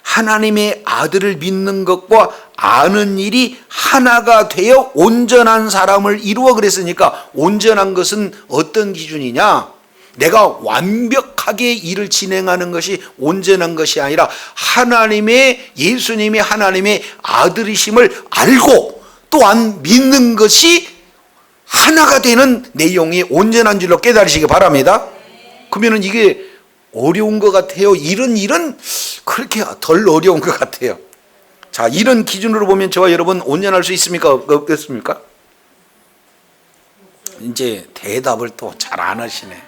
하나님의 아들을 믿는 것과 아는 일이 하나가 되어 온전한 사람을 이루어 그랬으니까 온전한 것은 어떤 기준이냐? 내가 완벽하게 일을 진행하는 것이 온전한 것이 아니라 예수님이 하나님의 아들이심을 알고 또한 믿는 것이 하나가 되는 내용이 온전한 줄로 깨달으시기 바랍니다. 그러면 이게 어려운 것 같아요? 이런 일은 그렇게 덜 어려운 것 같아요. 자, 이런 기준으로 보면 저와 여러분 온전할 수 있습니까? 없겠습니까? 이제 대답을 또 잘 안 하시네.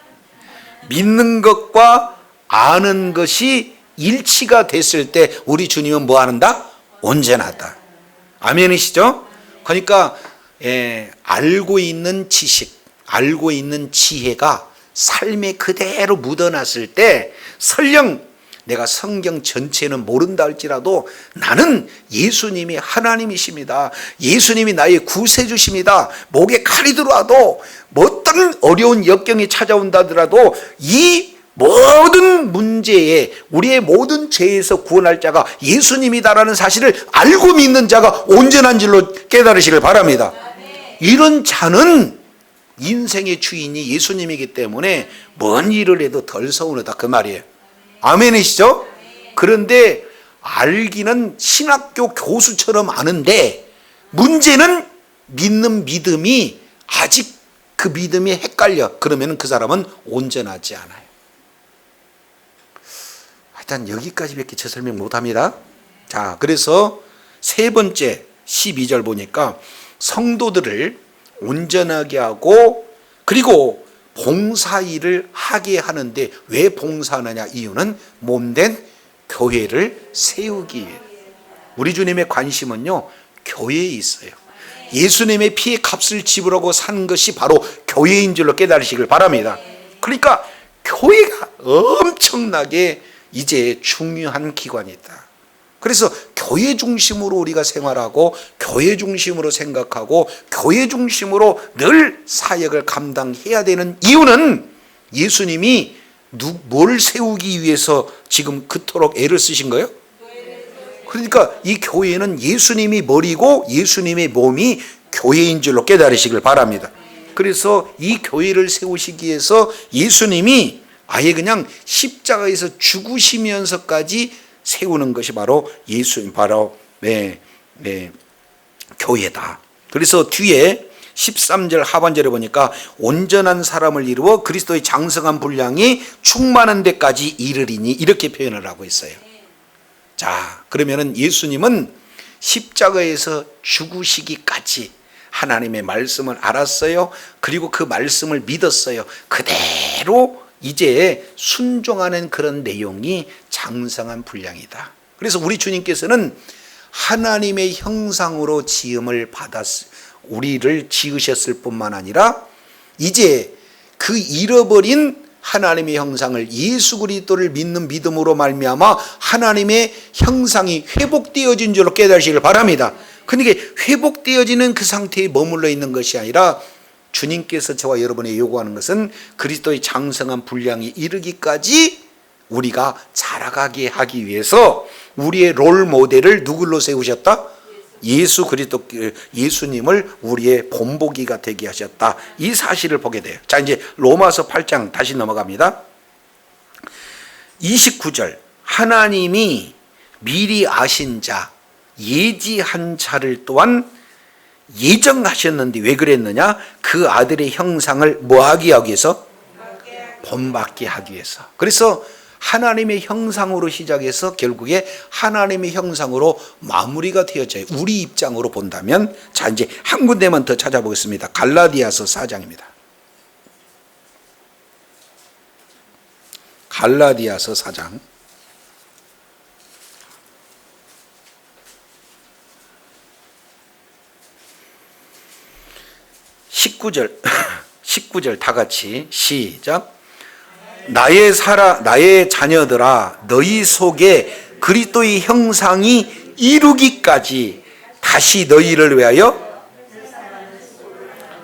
믿는 것과 아는 것이 일치가 됐을 때 우리 주님은 뭐 하는다? 온전하다. 아멘이시죠? 그러니까 알고 있는 지식, 알고 있는 지혜가 삶에 그대로 묻어났을 때 설령 내가 성경 전체는 모른다 할지라도 나는 예수님이 하나님이십니다. 예수님이 나의 구세주십니다. 목에 칼이 들어와도 어떤 어려운 역경이 찾아온다 하더라도 이 모든 문제에 우리의 모든 죄에서 구원할 자가 예수님이다라는 사실을 알고 믿는 자가 온전한 줄로 깨달으시길 바랍니다. 이런 자는 인생의 주인이 예수님이기 때문에 뭔 일을 해도 덜 서운하다 그 말이에요. 아멘이시죠? 그런데 알기는 신학교 교수처럼 아는데 문제는 믿는 믿음이 아직 그 믿음이 헷갈려. 그러면 그 사람은 온전하지 않아요. 일단 여기까지밖에 제 설명 못합니다. 자, 그래서 세 번째 12절 보니까 성도들을 온전하게 하고 그리고 봉사일을 하게 하는데 왜 봉사하느냐? 이유는 몸된 교회를 세우기 위해. 우리 주님의 관심은요 교회에 있어요. 예수님의 피의 값을 지불하고 산 것이 바로 교회인 줄로 깨달으시길 바랍니다. 그러니까 교회가 엄청나게 이제 중요한 기관이다. 그래서 교회 중심으로 우리가 생활하고 교회 중심으로 생각하고 교회 중심으로 늘 사역을 감당해야 되는 이유는 예수님이 뭘 세우기 위해서 지금 그토록 애를 쓰신 거예요? 그러니까 이 교회는 예수님이 머리고 예수님의 몸이 교회인 줄로 깨달으시길 바랍니다. 그래서 이 교회를 세우시기 위해서 예수님이 아예 그냥 십자가에서 죽으시면서까지 세우는 것이 바로 교회다. 그래서 뒤에 13절 하반절에 보니까 온전한 사람을 이루어 그리스도의 장성한 분량이 충만한 데까지 이르리니 이렇게 표현을 하고 있어요. 자, 그러면은 예수님은 십자가에서 죽으시기까지 하나님의 말씀을 알았어요. 그리고 그 말씀을 믿었어요. 그대로 이제 순종하는 그런 내용이 장성한 분량이다. 그래서 우리 주님께서는 하나님의 형상으로 지음을 우리를 지으셨을 뿐만 아니라 이제 그 잃어버린 하나님의 형상을 예수 그리스도를 믿는 믿음으로 말미암아 하나님의 형상이 회복되어진 줄로 깨달으시길 바랍니다. 그러니까 회복되어지는 그 상태에 머물러 있는 것이 아니라 주님께서 저와 여러분에게 요구하는 것은 그리스도의 장성한 분량이 이르기까지 우리가 자라가게 하기 위해서 우리의 롤 모델을 누굴로 세우셨다? 예수 그리스도, 예수님을 우리의 본보기가 되게 하셨다. 이 사실을 보게 돼요. 자, 이제 로마서 8장 다시 넘어갑니다. 29절 하나님이 미리 아신 자, 예지한 자를 또한 예정하셨는데 왜 그랬느냐? 그 아들의 형상을 뭐하게 하기 위해서? 본받게 하기 위해서. 그래서 하나님의 형상으로 시작해서 결국에 하나님의 형상으로 마무리가 되어져요. 우리 입장으로 본다면. 자, 이제 한 군데만 더 찾아보겠습니다. 갈라디아서 4장입니다. 갈라디아서 4장 19절 다 같이 시작. 나의 자녀들아 너희 속에 그리스도의 형상이 이루기까지 다시 너희를 위하여,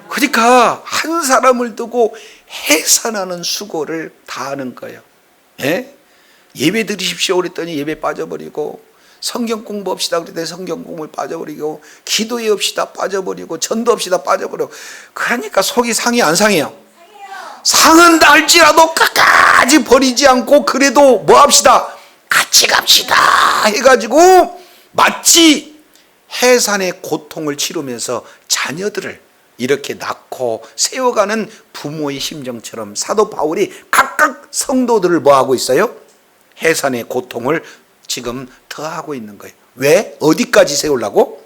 그러니까 한 사람을 두고 해산하는 수고를 다하는 거예요. 예? 예배 드리십시오 그랬더니 예배 빠져버리고, 성경 공부합시다 그랬더니 성경 공부에 빠져버리고, 기도회 합시다 빠져버리고, 전도 합시다 빠져버리고. 그러니까 속이 상해 안 상해요? 상한다 할지라도 끝까지 버리지 않고 그래도 뭐 합시다? 같이 갑시다 해가지고 마치 해산의 고통을 치르면서 자녀들을 이렇게 낳고 세워가는 부모의 심정처럼 사도 바울이 각각 성도들을 뭐 하고 있어요? 해산의 고통을 지금 더하고 있는 거예요. 왜? 어디까지 세우려고?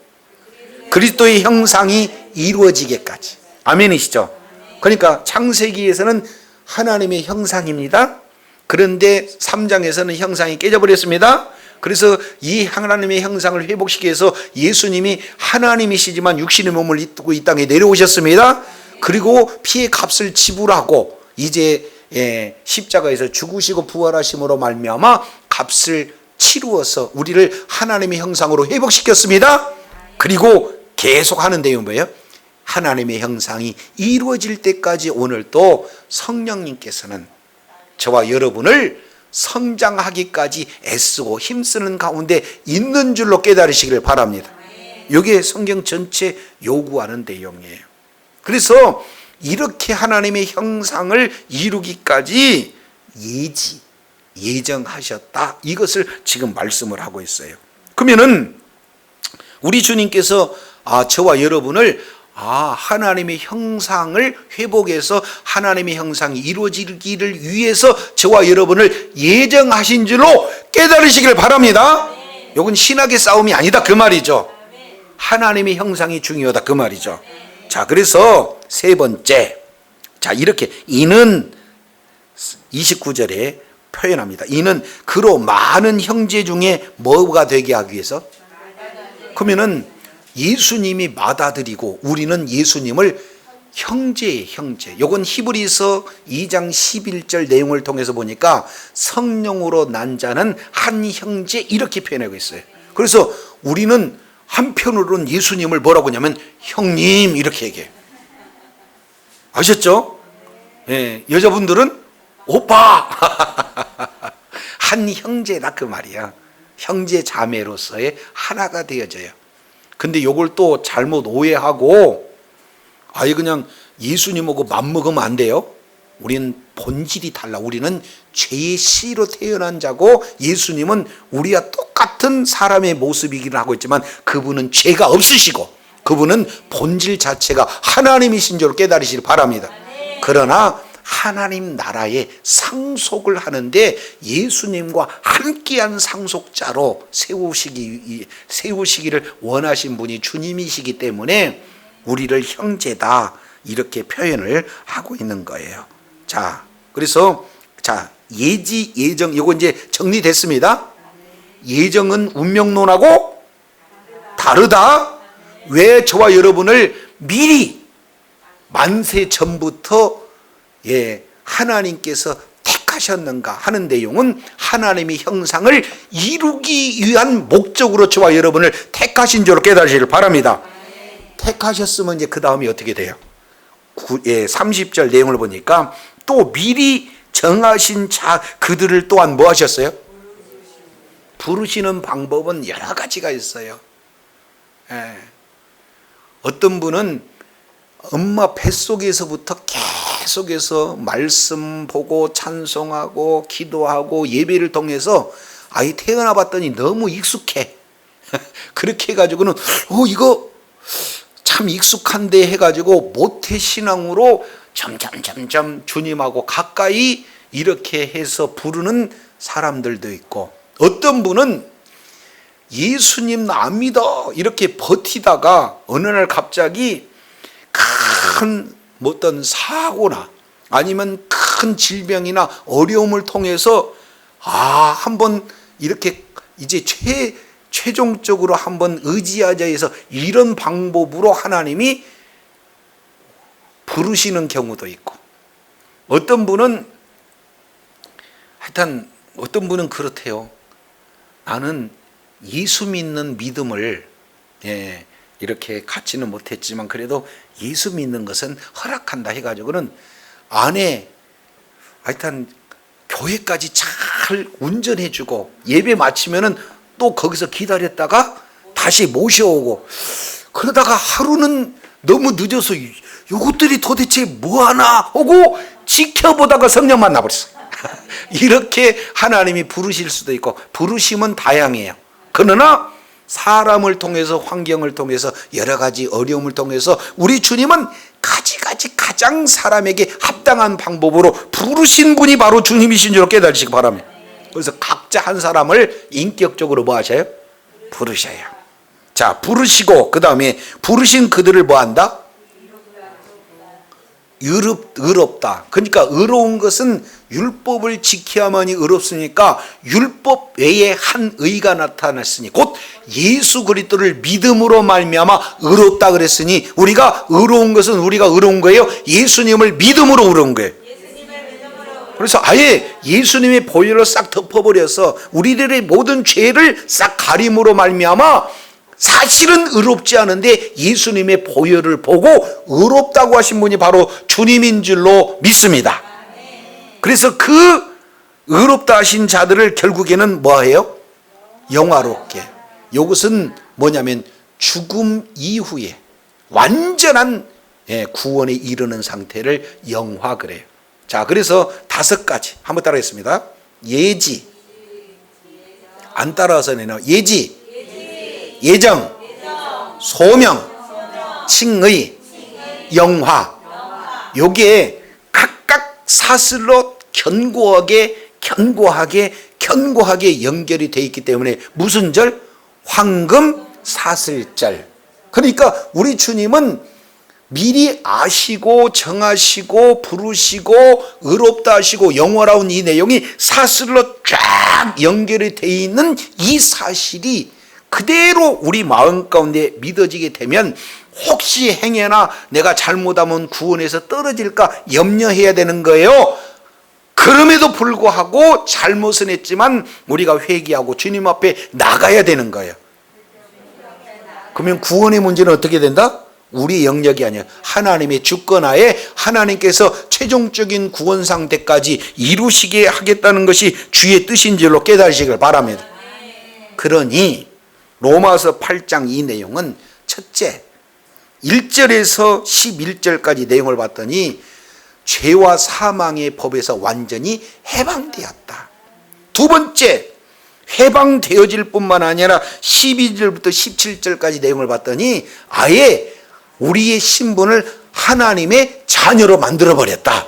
그리스도의 형상이 이루어지게까지. 아멘이시죠? 그러니까 창세기에서는 하나님의 형상입니다. 그런데 3장에서는 형상이 깨져버렸습니다. 그래서 이 하나님의 형상을 회복시키기 위해서 예수님이 하나님이시지만 육신의 몸을 입고 이 땅에 내려오셨습니다. 그리고 피의 값을 지불하고 이제 십자가에서 죽으시고 부활하심으로 말미암아 값을 치루어서 우리를 하나님의 형상으로 회복시켰습니다. 그리고 계속 하는 내용은 뭐예요? 하나님의 형상이 이루어질 때까지 오늘 또 성령님께서는 저와 여러분을 성장하기까지 애쓰고 힘쓰는 가운데 있는 줄로 깨달으시기를 바랍니다. 이게 성경 전체 요구하는 내용이에요. 그래서 이렇게 하나님의 형상을 이루기까지 예정하셨다. 이것을 지금 말씀을 하고 있어요. 그러면은 우리 주님께서 저와 여러분을 하나님의 형상을 회복해서 하나님의 형상이 이루어지기를 위해서 저와 여러분을 예정하신 줄로 깨달으시길 바랍니다. 이건 신학의 싸움이 아니다 그 말이죠. 하나님의 형상이 중요하다 그 말이죠. 자, 그래서 세 번째, 자, 이렇게 이는 29절에 표현합니다. 이는 그로 많은 형제 중에 뭐가 되게 하기 위해서? 그러면은 예수님이 맏아들이고 우리는 예수님을 형제의 형제. 요건 히브리서 2장 11절 내용을 통해서 보니까 성령으로 난 자는 한 형제 이렇게 표현하고 있어요. 그래서 우리는 한편으로는 예수님을 뭐라고 하냐면 형님 이렇게 얘기해요. 아셨죠? 예, 여자분들은 오빠 한 형제다 그 말이야. 형제 자매로서의 하나가 되어져요. 근데 요걸 또 잘못 오해하고 아예 그냥 예수님하고 맞먹으면 안 돼요. 우리는 본질이 달라. 우리는 죄의 씨로 태어난 자고 예수님은 우리와 똑같은 사람의 모습이기는 하고 있지만 그분은 죄가 없으시고 그분은 본질 자체가 하나님이신 줄 깨달으시길 바랍니다. 그러나 하나님 나라의 상속을 하는데 예수님과 함께한 상속자로 세우시기를 원하신 분이 주님이시기 때문에 우리를 형제다 이렇게 표현을 하고 있는 거예요. 자, 그래서 예지, 예정, 이거 이제 정리됐습니다. 예정은 운명론하고 다르다. 왜 저와 여러분을 미리 만세 전부터 하나님께서 택하셨는가 하는 내용은 하나님의 형상을 이루기 위한 목적으로 저와 여러분을 택하신 줄로 깨달으시길 바랍니다. 택하셨으면 이제 그 다음이 어떻게 돼요? 30절 내용을 보니까 또 미리 정하신 자 그들을 또한 뭐 하셨어요? 부르시는 방법은 여러 가지가 있어요. 어떤 분은 엄마 뱃속에서부터 계속해서 말씀 보고 찬송하고 기도하고 예배를 통해서 아이 태어나 봤더니 너무 익숙해. 그렇게 해가지고는 이거 참 익숙한데 해가지고 모태신앙으로 점점 주님하고 가까이 이렇게 해서 부르는 사람들도 있고, 어떤 분은 예수님 안 믿어 이렇게 버티다가 어느 날 갑자기 큰 어떤 사고나 아니면 큰 질병이나 어려움을 통해서 한번 이렇게 이제 최종적으로 한번 의지하자 해서 이런 방법으로 하나님이 부르시는 경우도 있고, 어떤 분은 하여튼 어떤 분은 그렇대요. 나는 예수 믿는 믿음을 이렇게 갖지는 못했지만 그래도 예수 믿는 것은 허락한다 해가지고는 안에 하여튼 교회까지 잘 운전해주고 예배 마치면은 또 거기서 기다렸다가 다시 모셔오고, 그러다가 하루는 너무 늦어서 이것들이 도대체 뭐하나 하고 지켜보다가 성령 만나버렸어요. 이렇게 하나님이 부르실 수도 있고, 부르심은 다양해요. 그러나 사람을 통해서, 환경을 통해서, 여러 가지 어려움을 통해서 우리 주님은 가장 사람에게 합당한 방법으로 부르신 분이 바로 주님이신 줄 깨달으시기 바랍니다. 그래서 각자 한 사람을 인격적으로 뭐 하셔요? 부르셔요. 자, 부르시고 그 다음에 부르신 그들을 뭐 한다? 의롭다. 그러니까 의로운 것은 율법을 지켜야만이 의롭으니까 율법 외에 한 의가 나타났으니 곧 예수 그리스도를 믿음으로 말미암아 의롭다 그랬으니, 우리가 의로운 것은 우리가 의로운 거예요? 예수님을 믿음으로 의로운 거예요. 그래서 아예 예수님의 보혈로 싹 덮어버려서 우리들의 모든 죄를 싹 가림으로 말미암아 사실은 의롭지 않은데 예수님의 보혈을 보고 의롭다고 하신 분이 바로 주님인 줄로 믿습니다. 그래서 그 의롭다 하신 자들을 결국에는 뭐해요? 영화롭게. 이것은 뭐냐면 죽음 이후에 완전한 구원에 이르는 상태를 영화 그래요. 자, 그래서 5가지 한번 따라하겠습니다. 예지, 안 따라와서 내놔. 예지, 예정, 소명, 칭의, 영화. 요게 각각 사슬로 견고하게 연결이 되어 있기 때문에 무슨 절? 황금 사슬절. 그러니까 우리 주님은 미리 아시고 정하시고 부르시고 의롭다 하시고 영원하온 이 내용이 사슬로 쫙 연결이 되어 있는 이 사실이 그대로 우리 마음 가운데 믿어지게 되면 혹시 행여나 내가 잘못하면 구원에서 떨어질까 염려해야 되는 거예요. 그럼에도 불구하고 잘못은 했지만 우리가 회개하고 주님 앞에 나가야 되는 거예요. 그러면 구원의 문제는 어떻게 된다? 우리 영역이 아니야. 하나님의 주권하에 하나님께서 최종적인 구원 상태까지 이루시게 하겠다는 것이 주의 뜻인 줄로 깨달으시길 바랍니다. 그러니 로마서 8장 이 내용은 첫째 1절에서 11절까지 내용을 봤더니 죄와 사망의 법에서 완전히 해방되었다. 두 번째 해방되어질 뿐만 아니라 12절부터 17절까지 내용을 봤더니 아예 우리의 신분을 하나님의 자녀로 만들어버렸다.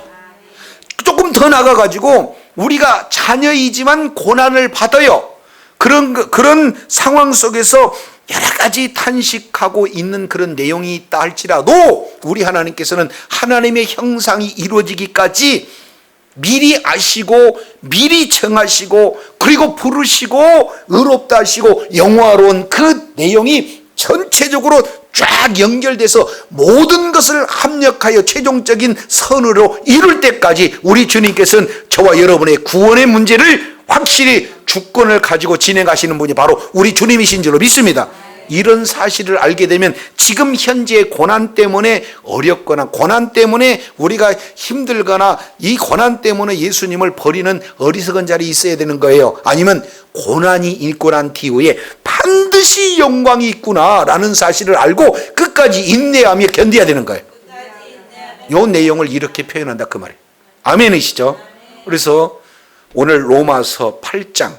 조금 더 나가가지고 우리가 자녀이지만 고난을 받아요. 그런 상황 속에서 여러 가지 탄식하고 있는 그런 내용이 있다 할지라도 우리 하나님께서는 하나님의 형상이 이루어지기까지 미리 아시고 미리 정하시고 그리고 부르시고 의롭다 하시고 영화로운 그 내용이 전체적으로 쫙 연결돼서 모든 것을 합력하여 최종적인 선으로 이룰 때까지 우리 주님께서는 저와 여러분의 구원의 문제를 확실히 주권을 가지고 진행하시는 분이 바로 우리 주님이신 줄로 믿습니다. 이런 사실을 알게 되면 지금 현재의 고난 때문에 어렵거나 고난 때문에 우리가 힘들거나 이 고난 때문에 예수님을 버리는 어리석은 자리 있어야 되는 거예요. 아니면 고난이 있고 난 뒤에 반드시 영광이 있구나라는 사실을 알고 끝까지 인내하며 견뎌야 되는 거예요. 이 내용을 이렇게 표현한다 그 말이에요. 아멘이시죠? 그래서 오늘 로마서 8장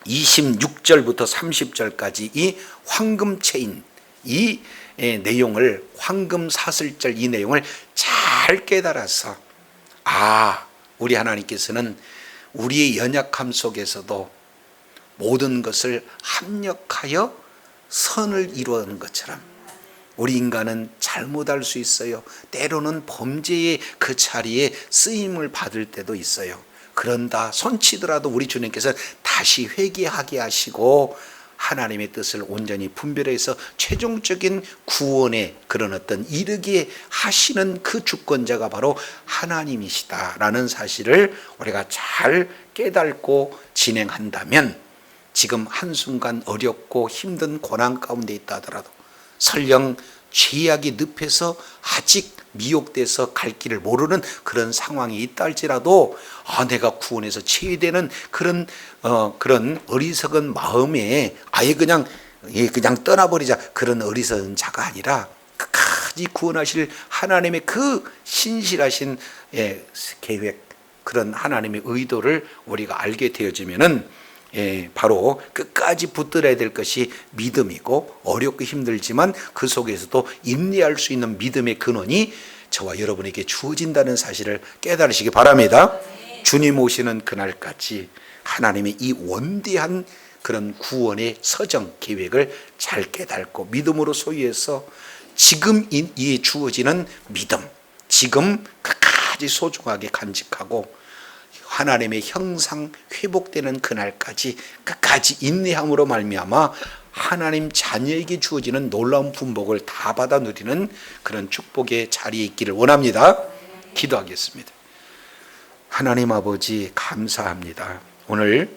26절부터 30절까지 이 황금체인 이 내용을 황금사슬절 이 내용을 잘 깨달아서 우리 하나님께서는 우리의 연약함 속에서도 모든 것을 합력하여 선을 이루는 것처럼 우리 인간은 잘못할 수 있어요. 때로는 범죄의 그 자리에 쓰임을 받을 때도 있어요. 그런다 손치더라도 우리 주님께서 다시 회개하게 하시고 하나님의 뜻을 온전히 분별해서 최종적인 구원의 그런 어떤 이르게 하시는 그 주권자가 바로 하나님이시다라는 사실을 우리가 잘 깨닫고 진행한다면 지금 한순간 어렵고 힘든 고난 가운데 있다 하더라도 설령 죄악이 늪에서 아직 미혹돼서 갈 길을 모르는 그런 상황이 있다 할지라도 내가 구원에서 제외되는 그런 어리석은 마음에 아예 그냥 떠나버리자 그런 어리석은 자가 아니라 끝까지 구원하실 하나님의 그 신실하신 계획 그런 하나님의 의도를 우리가 알게 되어지면은 바로 끝까지 붙들어야 될 것이 믿음이고 어렵고 힘들지만 그 속에서도 인내할 수 있는 믿음의 근원이 저와 여러분에게 주어진다는 사실을 깨달으시기 바랍니다. 주님 오시는 그날까지 하나님의 이 원대한 그런 구원의 서정 계획을 잘 깨닫고 믿음으로 소유해서 지금 이 주어지는 믿음 지금 끝까지 소중하게 간직하고 하나님의 형상 회복되는 그날까지 끝까지 인내함으로 말미암아 하나님 자녀에게 주어지는 놀라운 분복을 다 받아 누리는 그런 축복의 자리에 있기를 원합니다. 기도하겠습니다. 하나님 아버지 감사합니다. 오늘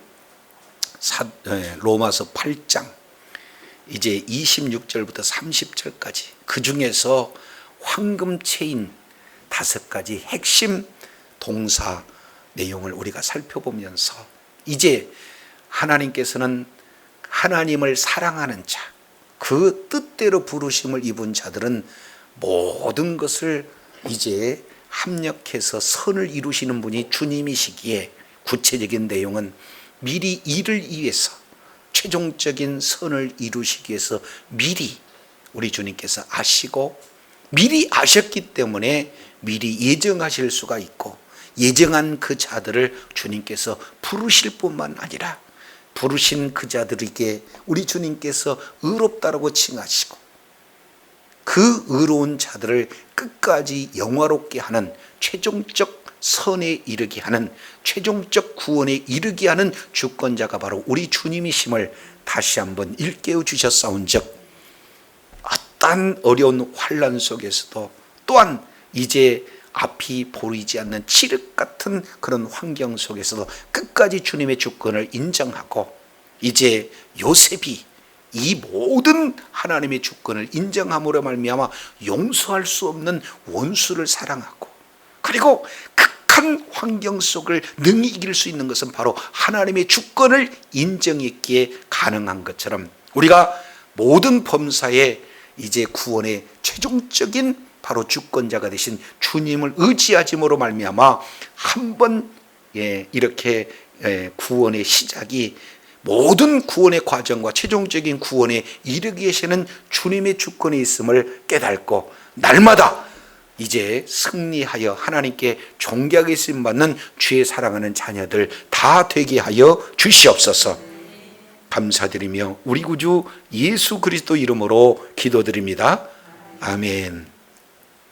로마서 8장 이제 26절부터 30절까지 그 중에서 황금체인 5가지 핵심 동사 내용을 우리가 살펴보면서 이제 하나님께서는 하나님을 사랑하는 자, 그 뜻대로 부르심을 입은 자들은 모든 것을 이제 합력해서 선을 이루시는 분이 주님이시기에 구체적인 내용은 미리 이를 위해서 최종적인 선을 이루시기 위해서 미리 우리 주님께서 아시고 미리 아셨기 때문에 미리 예정하실 수가 있고 예정한 그 자들을 주님께서 부르실 뿐만 아니라 부르신 그 자들에게 우리 주님께서 의롭다라고 칭하시고 그 의로운 자들을 끝까지 영화롭게 하는 최종적 선에 이르게 하는 최종적 구원에 이르게 하는 주권자가 바로 우리 주님이심을 다시 한번 일깨워 주셨사온즉 어떠한 어려운 환난 속에서도 또한 이제 앞이 보이지 않는 칠흑 같은 그런 환경 속에서도 끝까지 주님의 주권을 인정하고 이제 요셉이 이 모든 하나님의 주권을 인정함으로 말미암아 용서할 수 없는 원수를 사랑하고 그리고 극한 환경 속을 능히 이길 수 있는 것은 바로 하나님의 주권을 인정했기에 가능한 것처럼 우리가 모든 범사에 이제 구원의 최종적인 바로 주권자가 되신 주님을 의지하심으로 말미암아 한번 이렇게 구원의 시작이 모든 구원의 과정과 최종적인 구원에 이르게 하시는 주님의 주권이 있음을 깨닫고 날마다 이제 승리하여 하나님께 존귀하게 쓰임받는 주의 사랑하는 자녀들 다 되게 하여 주시옵소서. 감사드리며 우리 구주 예수 그리스도 이름으로 기도드립니다. 아멘.